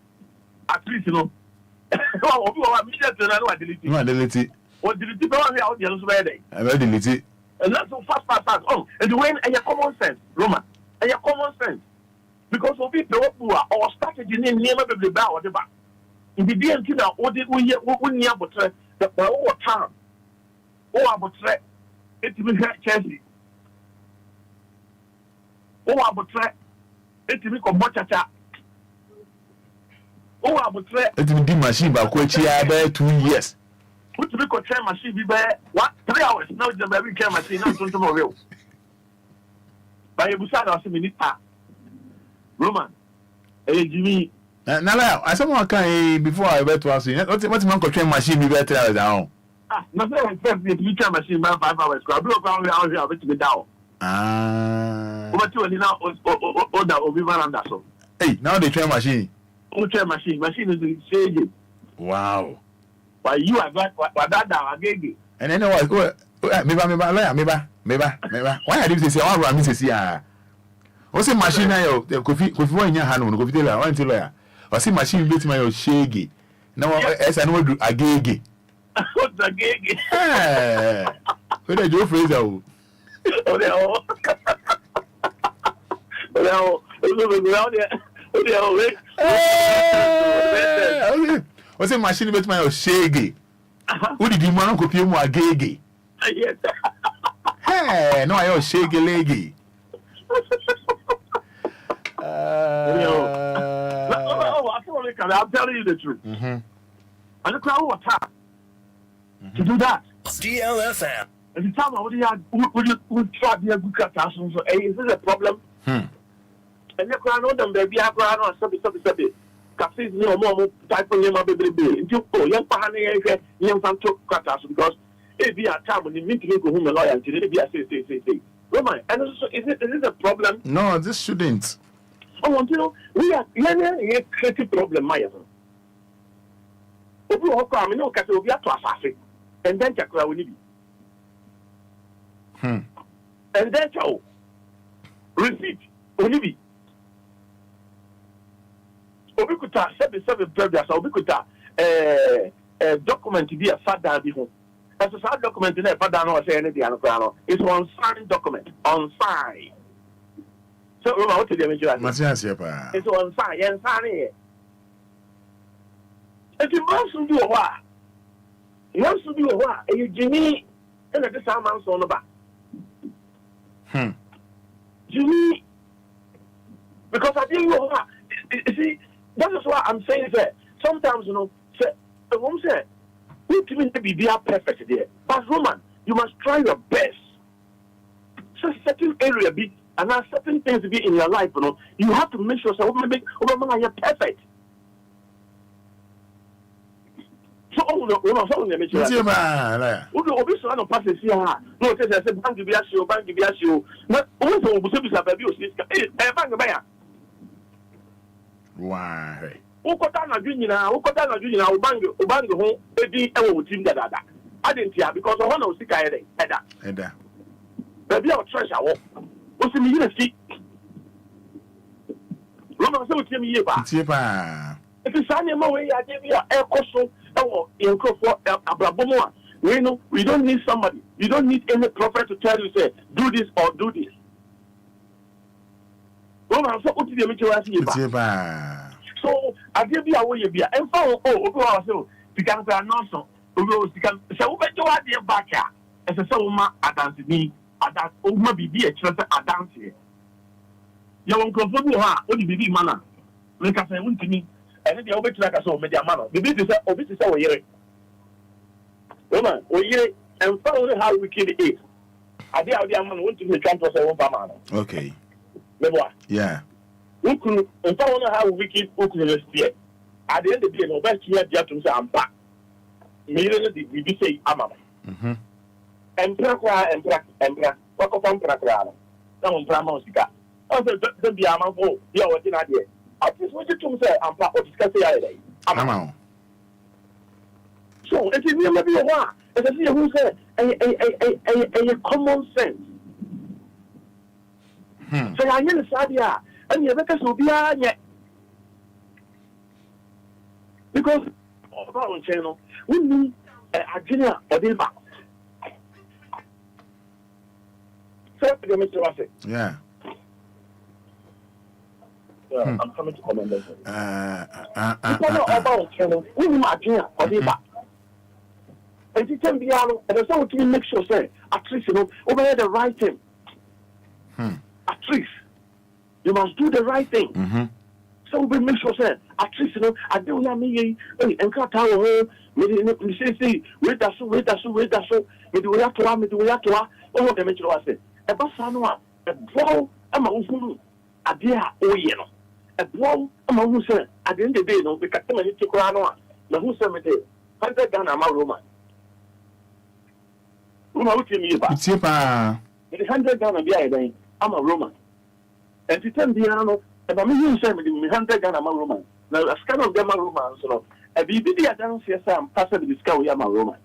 at least, you know. No, delete it. What did you tell me out the other day? I will delete it. And that's so fast. Oh, and the way and your common sense, Roman, and your common sense. Because of people who are or started in never be bow or the back. In the DMT now, what did we near but the whole town? Oh, about it will hurt Chelsea. Oh, about it will come much at that. Oh, about it will be machine by which you are 2 years. What to be control machine be by what 3 hours? Now the very care machine, not tomorrow. By a busad or 7 minutes. Roman, Jimmy. Now, I someone can before I went to us. What's my control machine be better down? Nothing except the teacher machine by 5 hours. I blew up out here to be down. What you now order Anidaso. Hey, now the train machine. Machine is changing. Wow. Why you are that again? And then what? Maybe. Why are you say all around me say what's a machine now? Could one in your hand on the I want to lawyer. Or see machine beat my shaggy. No, as I know do a gay. What's a gay? Where did you phrase out? What's a machine with my shaggy? Who did you want to copy more gay? Yes. Hey, no, I was shaggy leggy. I'm telling you the truth. And the crowd was hot to do that. DLFM. And the time I would try to be a good catastrophe. So, hey, is this a problem? And the crowd know them, baby. I crowd on something. Cafes no more type of name, baby. If you go, young Pahani, young Sam took catastrophe because if you are time when you meet to go home a lawyer, and today be a say. Roman, and also, is it a problem? No, this shouldn't. I want to know, we are a creative problem, my son. If you walk around, we have to assassin, and then check where we need. And then show receipt, Olivi. Obikuta 77 brothers, Obikuta document to be a Fada before. As a sad document in a Fada no say anything, it's one signed document, on sign. So, what did you mention? It's on sign, and sign it. If you want to do a what? You want to do a what? And you Jimmy, and at the same man on the back. Jimmy, because I didn't know what. You see, that is why I'm saying that sometimes, you know, the woman said, we can be perfect there. But Roman, you must try your best. So, certain area be. And there are certain things to be in your life, you know. You have to make sure that you're perfect. So, why? Because I want to see baby, I'll treasure. What's the university? Roman, so tell me about if it's any more way, I give you a coastal in Abrabomoa. We know we don't need somebody. You don't need any prophet to tell you, say, do this or do this. Roman, so what did you make you ask you about? So I give you a way you be and follow. Oh, so you can say, no, so you can say, what do I do back here? As a soma, I dance me. That Oma be a church at dance here. You won't confirm her, only be manner. Make us say, won't me, and the over like us all media manner. The business of this is our year. Woman, we hear and follow how wicked it is. I dare the man want to be transfer 7 per man. Okay. Yeah. Who could and follow how wicked Okulus fear. At the end of the day, no best here, to say, I'm back. Immediately, we say, I'm and Prakra, what of Prakra? Some Pramosica. Also, the Biaman, the other idea. At least what you told me, I'm part of discussing it. So, it is maybe a one. As I see who said, a common sense. So, I know the idea, and you better so be yet. Because, our channel, we need a general Obia. So, Mr. Rossi. Yeah. I'm coming to comment on that. We need a general Obia. And you can be out, and there's something to make sure, say, at least, over here the right thing. At least, you must do the right thing. So we make sure, say, at least, I don't know me, and cut our home, me say, wait, that's so, me do we have to, oh, the metro, I said, a bassanoa, a blow, I'm a woman, a dear, oh, a blow, I'm a woman, at the end of the day, no, because I'm going to Crown, the who sent me there, 100 Ghana, I'm a Roman. It's your pa. 100 Ghana, I'm a Roman. And to tell Diano, and I'm using 100 Ghana, I'm a Roman. Now, a scan of them are Romans, so a BB, I don't see some passing the discovery, I'm a Roman.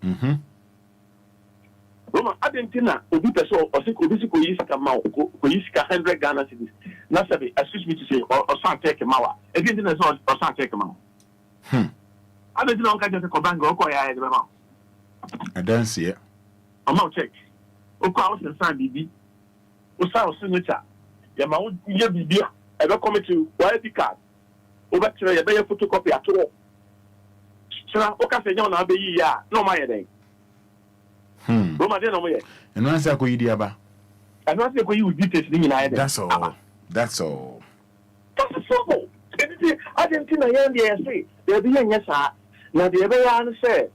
Roman, Argentina, Obi Peso, or Siko Yiska Mao, Yiska 100 Ghana cities. Nasabi, excuse me to say, or San Take a Mawa. Again, or San Take a Mao. I don't know, I just go back and go, I don't see it. I'm out check. Oka and San BB. Osa signature. Yama ye BB. I don't come to YP card. Over to your better photocopy at all. Sir, Oka say no be ya. No my day. Roma de no me. And once I go idiaba. And once I go you details in United. That's all. That's all. That's simple. Argentina here say there be yes sir. Now the other say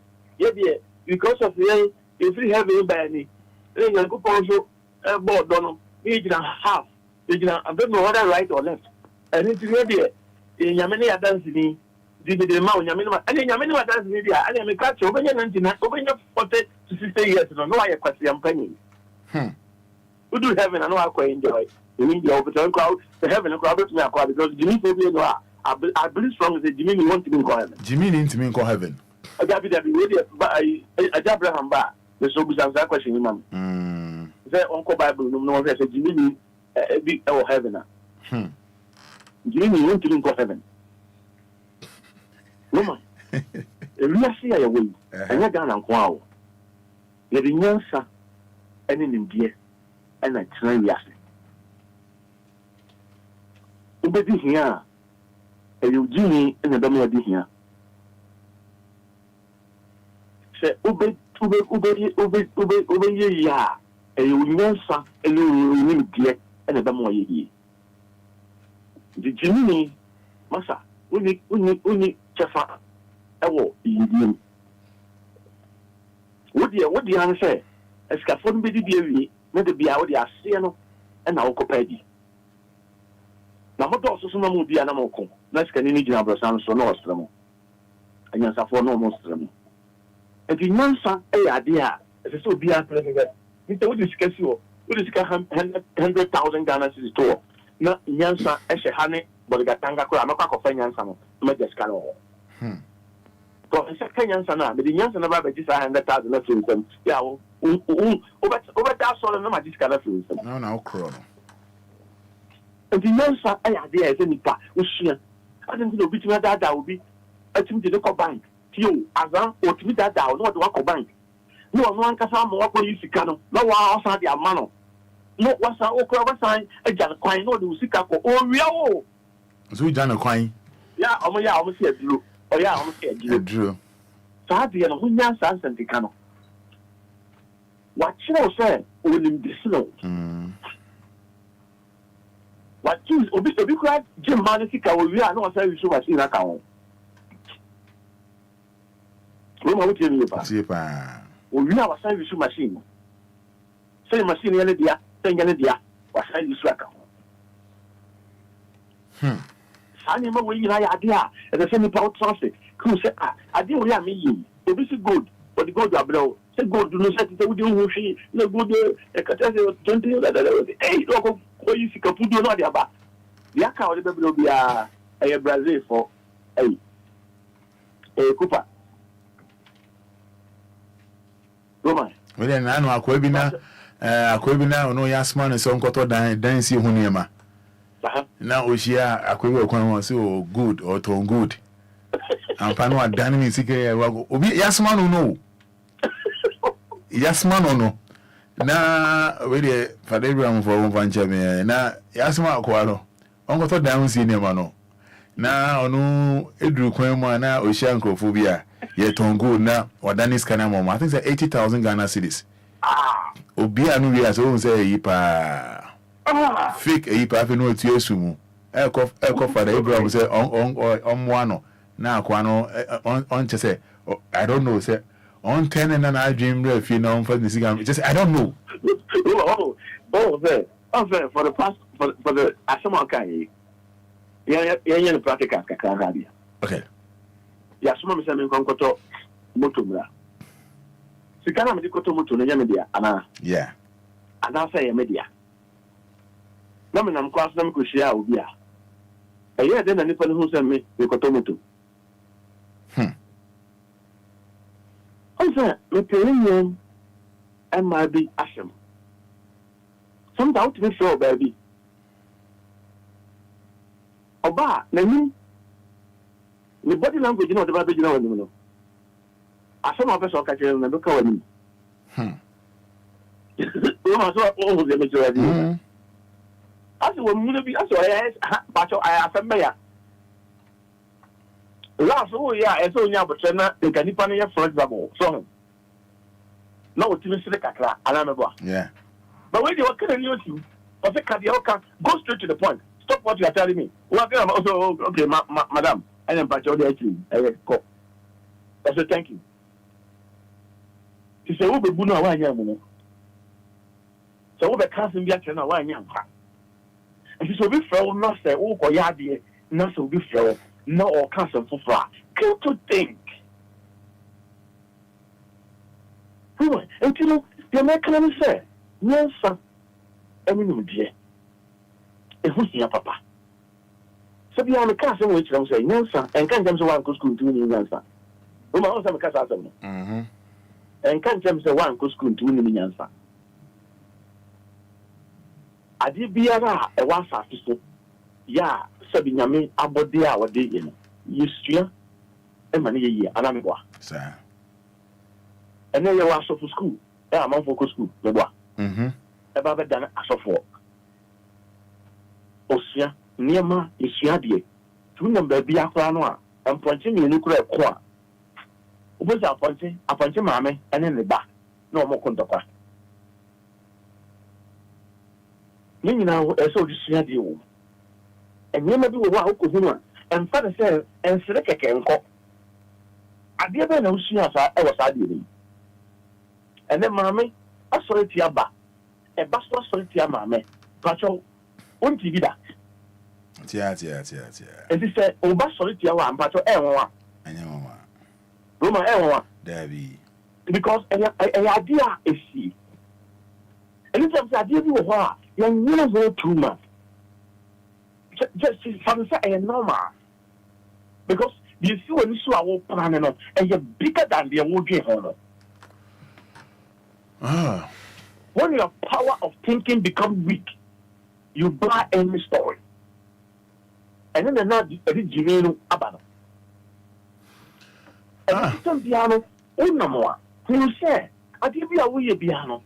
because of the if you have a banny, then you go also a board on age and a half. I don't know whether right or left. And it's ready in Yamini dancing, did the Mount Yamina, and in Yamina dancing media, and I'm a catch over 99, over 40 to 60 years. No, I question penny. We do heaven, I know I quite enjoy. You mean the overturn crowd, the heaven and crowd to me because Jimmy Phobia, I believe strongly that Jimmy want to be in heaven. Jimmy need to be in heaven. I got to be ready, but I got Abraham back. The so good answer question, Mum. Say Uncle Bible, no one says Jimmy be our heaven. Jimmy want to go heaven. Woman, if you see a way, and you're gone and wow. You're the answer, and in India, and I try yes. Obey here, and you Jimmy and the Dominic here. Say, obey ya, and you will answer, and you will get another more ye. The Jimmy, Massa, only Jaffa, a war, you. What do you answer? A scaffold be the not be out the Asiano and our copedi. Now, what also some would be an amoko, less can any Jabra San so no stramo. And yes, for no more stramo. And the answer, a idea, as a so be a president. Mr. Wood is Cassio, would is 100,000 Ghana to the store. Not Yansa, as a honey, but the Gatanga, I'm a pack of Yansan, to make the scalo. So, in second Yansana, but the Yansan about just 100,000 left with them. Yeah, over that sort of number, this kind of foods. No, crow. And the Yansa, a idea is any part, which I don't know which that will be. I think the local bank. You, Azan, or to me that down, not the local bank. No one can find more for you, Sicano. No one outside the Amano. No, what's our okra sign, a Jan Quine, no, the Sicako, or Rio. So we done a quine. Yeah, almost here, Drew. Oh, yeah, almost here, Drew. So I did a Hunya Sans and Ticano. What you say, will him be slow. What you will be cried, Jim Manica, we are not saying so much in account. We have a service machine. Say machine, Yanadia, Tangadia, or service record. Animal, we have idea, and the same power transit. Who said, I didn't really mean you. This is good, but the good are below. Say good, do not say that we do, no good, a catastrophe, 20, hey, local, o yi sika pudo no de aba ya ka o de bebro bia e Brazil for Cooper Roma we dey na no akwa bi na no ya asma no so nkoto dan si hu niema na oshia akwa bi okwan won so good or to good ampa no adan mi sika ya obi ya asma no ya asma no na we dey Fada Abraham for one pancha me na ya asma akwa no onkoto dan si niema no na onu eduru kwan mu na oshia nkrofo bi a ye tongo na wadani scanner mom I think say 80,000 Ghana cedis Obia no wi so say yi pa fake yi pa fe no tu esumu eko Fada Abraham say on no na akwa no on che say I don't know say on 10 na dream re fi no for the sigam just I don't know for the past for the asama kai yeah practical kakara dia okay ya suma mi se mi konkoto moto mra sikana mi dikoto moto no nya media ana yeah ana say media na me nam kwaso na mi ko hia obi a eye de na nipa no hu se mi dikoto moto onse me penyem e ma bi asem some doubt me so baby oba na ni the body language no the baba be no no asema person ka kire na do ka wani o ma so o de me jira di aso wo mu no bi aso ya ba cho aya afembe ya last o ya e so nya botre na de kanipa no ye flexible so na o timi sire kakra ala me bo yeah but when you work in you o fe ka dia o ka go straight to the point stop what you are telling me also okay madam I am part of the team. I say thank you. She said, "Who be bunu awa nya mu?" So who be cancel bi atena awa nya mpa. And she said, "Be fair, no say who ko ya de, no say be fair, no or cancel for fra." Can't you think? Who? And you know, the American say, "Yes, sir." I mean, dear. E hu sia papa. So be on the castle which I'm saying, no, sir, and can't come to one school to win answer. We must have a castle. And can't come to one school to win answer. I did be a one officer. Yeah, Sabinami, Abodia, or Diggin. You and money a year, and I'm sir. And then you are so for school. I'm on for school, the boy. About done as of work. Osia. Niema isuadie tu number bi akwa no a amponche mi enu kura ko a obozi aponche maame ene ne ba na omo kontokwa ni nyina eso isuadie wo eniema bi wo a okohunu a emfa de se ensere keke enko ade be na usua sa e wo sa ade ni ene maame asoreti aba e ba so asoreti maame pacho onti bi da tia. And he said, "Oh, but sorry, tia wa mpacho enwa." Enwa. Roma enwa. Dabi. Because an idea is see. And it's an idea you wa. You never too much. Just something say normal. Because you see when you saw our plan on, and you're bigger than the working honor. When your power of thinking becomes weak, you buy any story. And then they're not Jimeno Abano. And piano, Unamua, who say, I give you a way piano.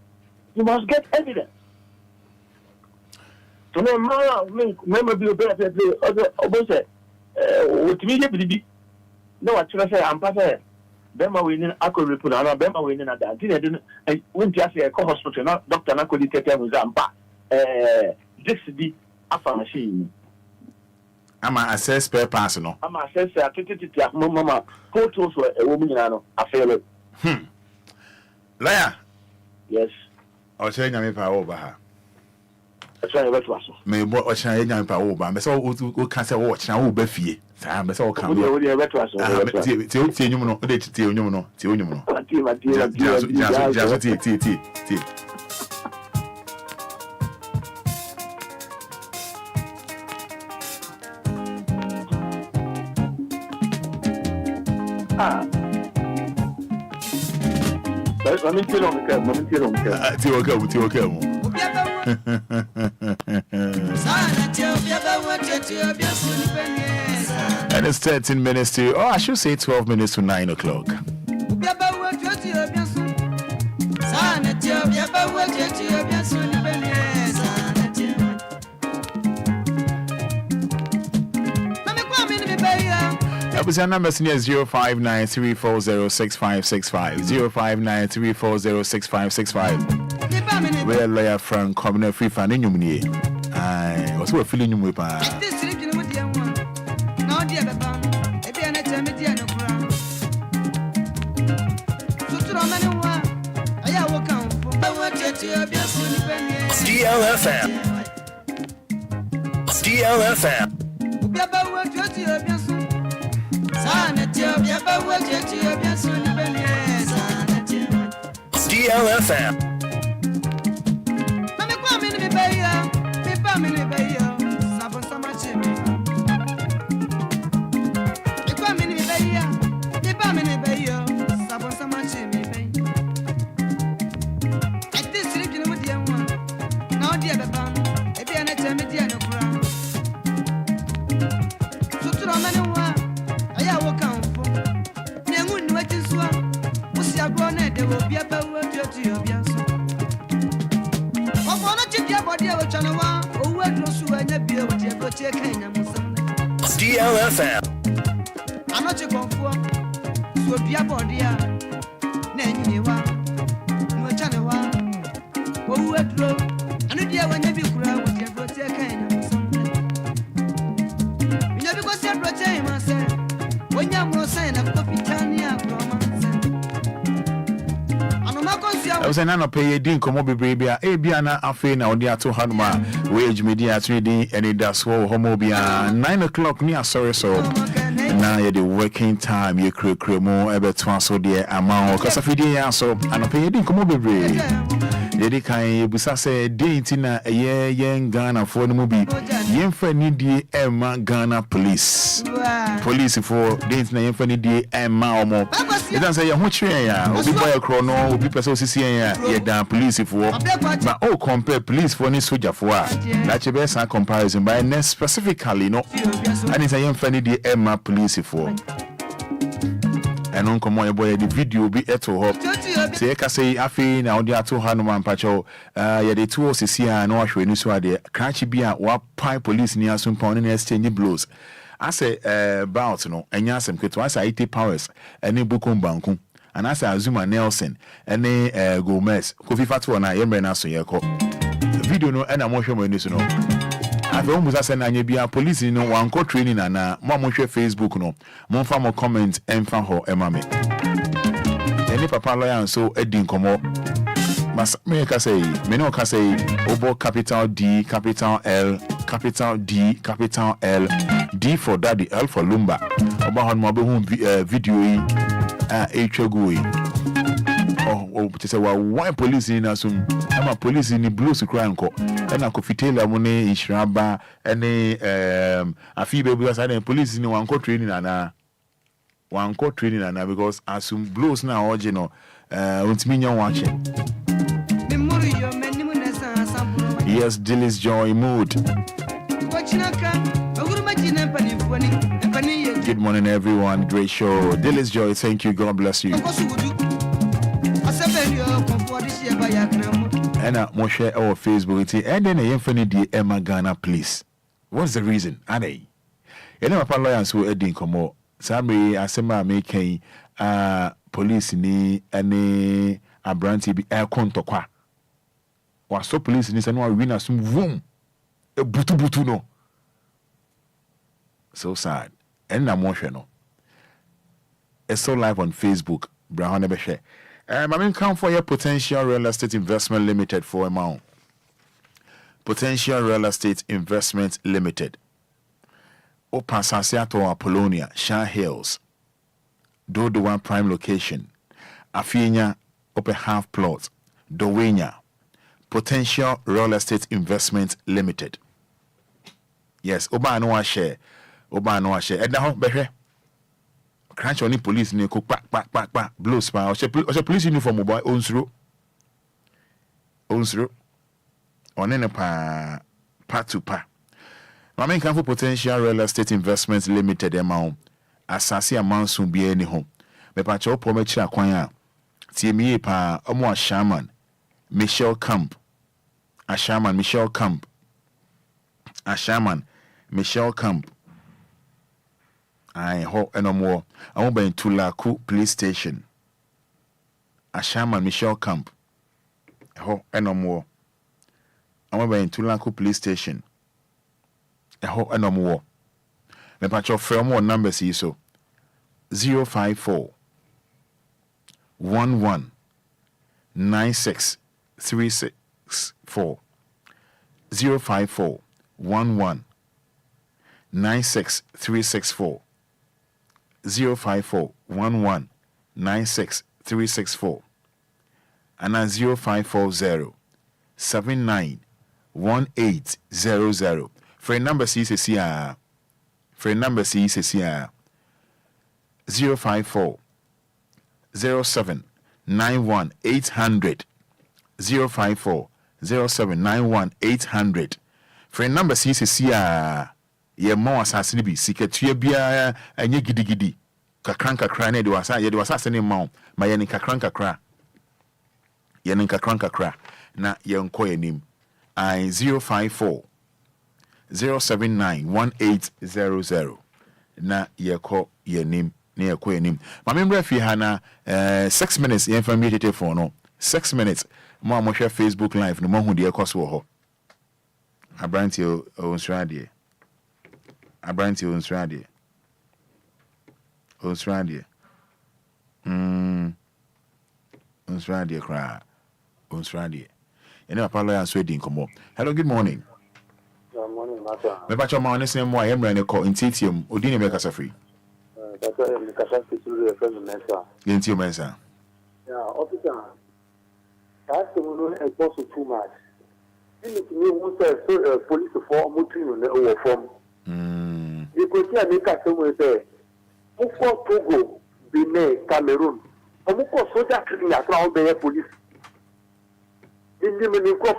You must get evidence. So no remember be better other with me baby. No, I should say I'm passing. Bema winning Ako Ripuna, Bema winning at that. Didn't I went just a co hospital, not Dr. Nakoli Tete with Zampa. This be a machine. I'm a assess per person. I'm a assess a mama. Photos were a woman. I feel it. Laya. Yes. I'll tell you power over her. That's why I went to us. May watch a young power over. But so who can't say watch now will be fee. Sam, but all come. Till you know. Mami tiro mke. And it's 13 minutes to, I should say 12 minutes to 9 o'clock. Episode number is 05934065565. 05934065565. We're lawyer from Communal Free Fund in Yumni. I was feeling you with DLFM. DLFM. DLFM. DLFM. I'm not your comfort. So be a body. Nenyewa. No channel. Oh, what low. I know dear when you be crowd with your brother kind of something. You never go say brother, myself. When you're more saying of Capitania, I was an anopay didn't come up with baby. Abiana Afena or the Ato Hanma, wage media 3D, Anidaso Wɔhɔ 9 o'clock near sorry so. Now you're the working time, you crew more ever twice so dear amount. Because of the so, and a pay didn't come up with baby. Lady Kai Busase, Daintina, a year young Ghana for the movie. Young friend Emma Ghana police. Police for Daintina, young friend Emma or more. You don't say, I'm watching ya, or people chrono, people so see ya, you're police for. But oh, compare police for any soldier for that's your best comparison, but not specifically, no. And it's a young friend Emma police for. And on come on boy the video be eto hop say ka say afi na odi ato hanuman pacho ya the two sisi a no ahwe ni so ade crash bi a wa pai police ni asumpa on na exchange blows I say bout no enya asem keto I say IT powers ene bukum banku and I say Azuma Nelson ene Gomez Kofi Fatu na yemre na so ye ko video no ena mo hwe mo ni so no I don't know if you police no one co training and mom share Facebook no mon fa mo comment emfa ho emame any papa lawyer so edin komo mas me ka say me no ka say obo capital D capital L capital D capital L D for daddy L for Lumba oba hon mo be hu video yi etwagu yi oh to say why police in asum ama police in blues cry nko na kofitela mo ne insuraba ene afi be because na police ni wan ko training ana because asum blues na original untimi nya wache yes Dillis Joy mood. Good morning everyone, great show. Dillis Joy, thank you, God bless you. And more share our Facebook and then a infinity Emma Ghana please. What's the reason? Are they? You know, my lawyers who Edin Komo, Sammy Asema making police ni any a brandy be air contokwa. Was so police in this and one winner some room a butu no. So sad. And I'm more no. It's so live on Facebook. Brown never share. My main count for your Potential Real Estate Investment Limited for amount. Potential Real Estate Investment Limited. Opa Sasiato Apollonia, Shah Hills. Dodo one prime location. Afinia, Opa half plot. Dowenya. Potential Real Estate Investment Limited. Yes, Oba no share. Edna ho behwe. Crunch on the police ne ko pa blows pa. O she police uniform boy onsuro. On ne pa to pa. Mama kan for potential real estate investments limited amount. Asase amount soon be any home. Me pa cho po me chira kwan a. Tie me pa omo a shaman Michelle Camp. A shaman Michelle Camp. I ho enomo. I won't be in Tulaku police station. A shaman Michelle Camp. Ho enomo. I won't be in Tulaku police station. Ho enomo. Me patch your firm one number see so 054 11 96 364 054 11 96 364 054 11 96 364 and 0540 79 1800. For a number C 054 07 91 800 054 07 91 800. For a number C ye more assassin be secret bia and ye giddy kakranka crane do asa ye do assassin mount my yenika cranka cra na yenko nim I 054 079 1800 na yeko yenim na yeko yenim ma member fi hana 6 minutes yen fa me for no 6 minutes mo share Facebook live no mo hu de ekoso wo ho abranti o nsrade onsrade kra onsrade ene apalo ya so din komo. Hello, good morning. Good morning, Master. Me ba choma on same mo ayemra ne ko intitium odini me kasa free. That's why me kasa free FM mensa. Intitium mensa. Yeah, officer. That's the one who is too much. You need to know police for motoring on the form. You could see a make a somewhere there. Mufo Togo, Benin, Cameroon. Omuko soldier training around the police. In the Minico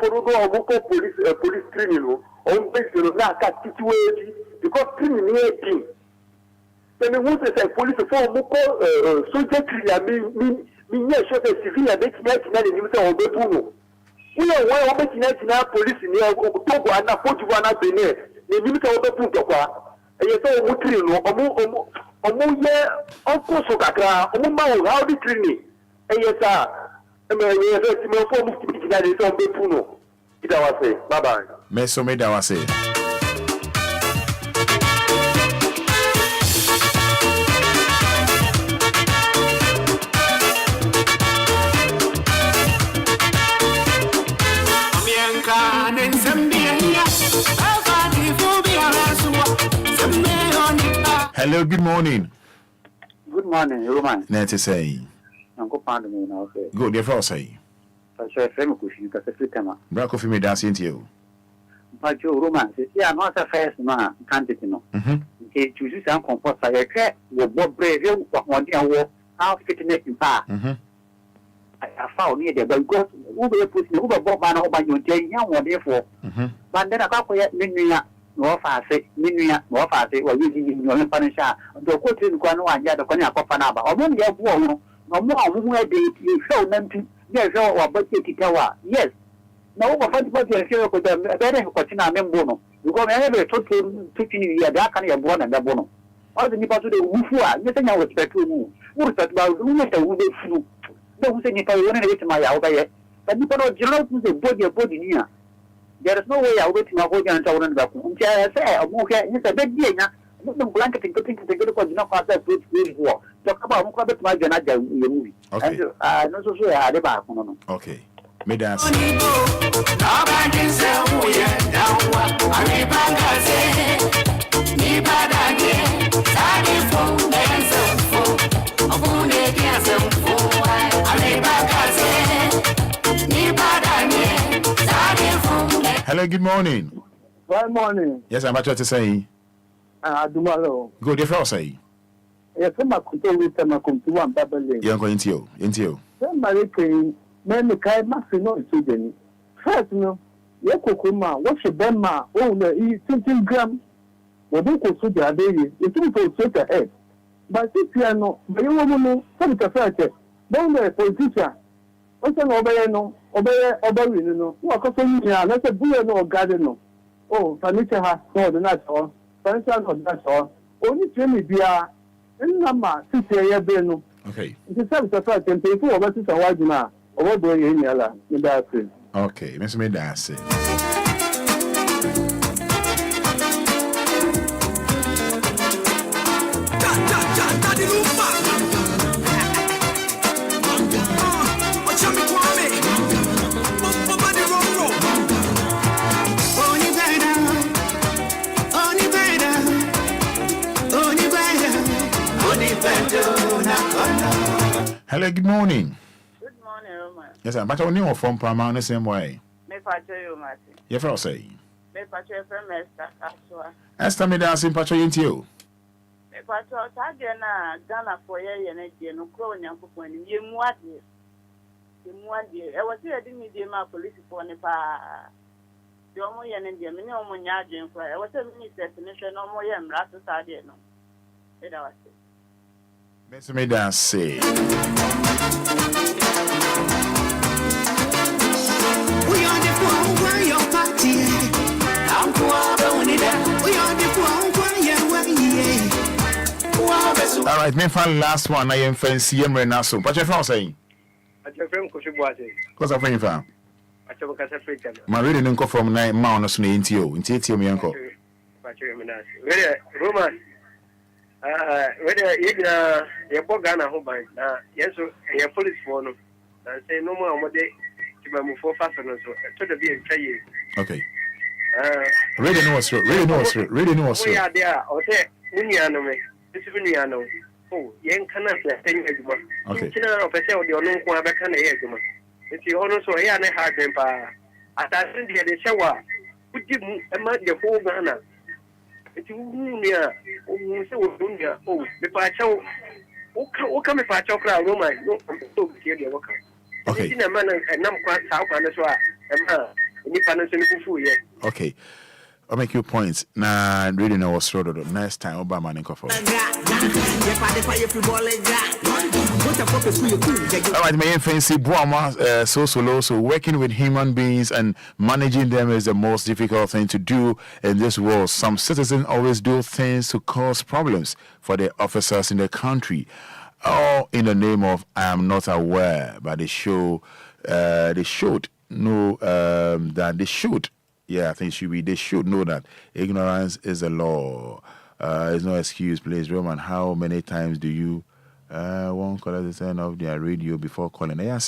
police training, on base on that situation because training near team. Then the one say police for Muko soldier training, mean yes, civilian make the news on the Puno. We are one of the police near Togo and Portugal Benin. The news on the Puno. And you saw Mutrino, Omu ye, Uncle Sokaka, Omuma, how the training. And yes, sir. Bye bye. Meso me dawase. Hello, good morning. Good morning, Roman. Net say. Uncle Pound me now. Good, dear fellow say. I shall frame a cushion because the Fritama. Brack of me dancing to you. But you, Roman, I'm not a first man, can't it know? Okay, choose some compost. I care, your bob brave, one day walk, how fitting it in part. I found near there, but God, who will put me over Bob and over your day, young one, therefore. But then I got for yet Minia, no fast, Minia, no fast, or using your furniture, the quote in Guano and Yada Conia Copanaba, or one year war. No more where you show them to yes, or budget tower. Yes. No, but you hear with them better question membono. You go never told to 15 years that can be born and the bono. All the people to the Wufua, nothing I was expect to move that about who met a wounded flu. Don't say if I want to get my out there. But you cannot general to the body near. There is no way I will get my body and town and back. I say, I'm okay, it's a big day. Blanket and putting the good not pass that good war. Talk about my Ghanaian movie. Okay. And not so sure I had a back. Okay. Me dance. Hello, good morning. Good morning. Yes, I'm about to say. Dumalo. Good, if I say. Yes, I'm a control with them. I come to one Babylon. You're going to you. Somebody came, man, the guy must know it's again. First, no, Yakokuma, what's your Bema? Oh, the 20 gram. What do you go to the other day? You think it's straight ahead. But this piano, but you won't know, some of the fact, don't know a politician. What's an obey, no, what comes from here? Let's a bullet or garden. Oh, furniture has more than that, or furniture not that, or only Jimmy Bia. Okay. It's a fact, and people of us is a white man, or what boy in Yala, in that thing. Okay, Miss Medasi. Hello, good morning. Good morning, Roman. Yes, I'm back on you from Palma the same way. Me patcho you, Martin. You feel say? Me patcho from Esther Kaswa. Esther me dancing patcho into you. Me patcho tagge na Ghana for ye na je no kro nyankopon ni ye muade. Ye muade. E wo se edi mi de ma police for ne pa. Yo mo ye ne de me ne mo nya adwen for. E wo se mi definition no mo ye mra so sa de no. E da wase. Miss Medasi. We are the one where your party. I'm going to we are the one where you're all right, me fan last one. I am fancy Renaso. What you from saying? At your friend Koshubuate. Because I'm from fan. At your Casa African. My reading didn't come from 9 Mount into you. Into me, uncle. Roman. Whether you're Ghana home by yes, you're police for no. I say no more what day to move for fasteners to the being tray. Okay. Really knows. We are there, or say, Uniano, this is Uniano. Oh, young cannot say, okay. Of a cell, your own Quabacan Eguma. It's the honor so here and a hard temper. At that end, the shower would give a man the whole Ghana. It's Unia, oh, the Pacho. What come if I talk around Roman? No, I'm so clear the worker. Okay. A man and I'm quite south and as well. Okay. I'll make you points. Nah, really know what's wrong. Next time, Obama and Enquires. All right, my fancy Buama, so working with human beings and managing them is the most difficult thing to do in this world. Some citizens always do things to cause problems for the officers in the country, all in the name of I am not aware, but they showed know that they should. Yeah, I think it should be. They should know that ignorance is a law. It's no excuse, please. Roman, how many times do you won't call the turn off their radio before calling? Yeah,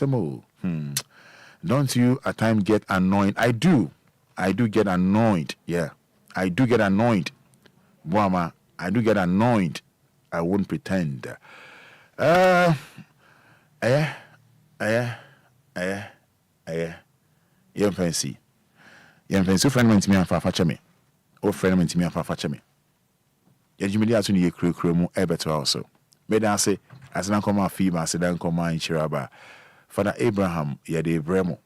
don't you at times get annoyed? I do get annoyed. Yeah, I do get annoyed. Buama, I do get annoyed. I won't pretend. Young fancy. Friend went to me and fetch me. Oh, friend went to me and fetch me. Yet you may actually crew better also. But I say, as an uncle, my female, I said, Uncle, my Chiraba. Fada Abraham, Yade Bremo.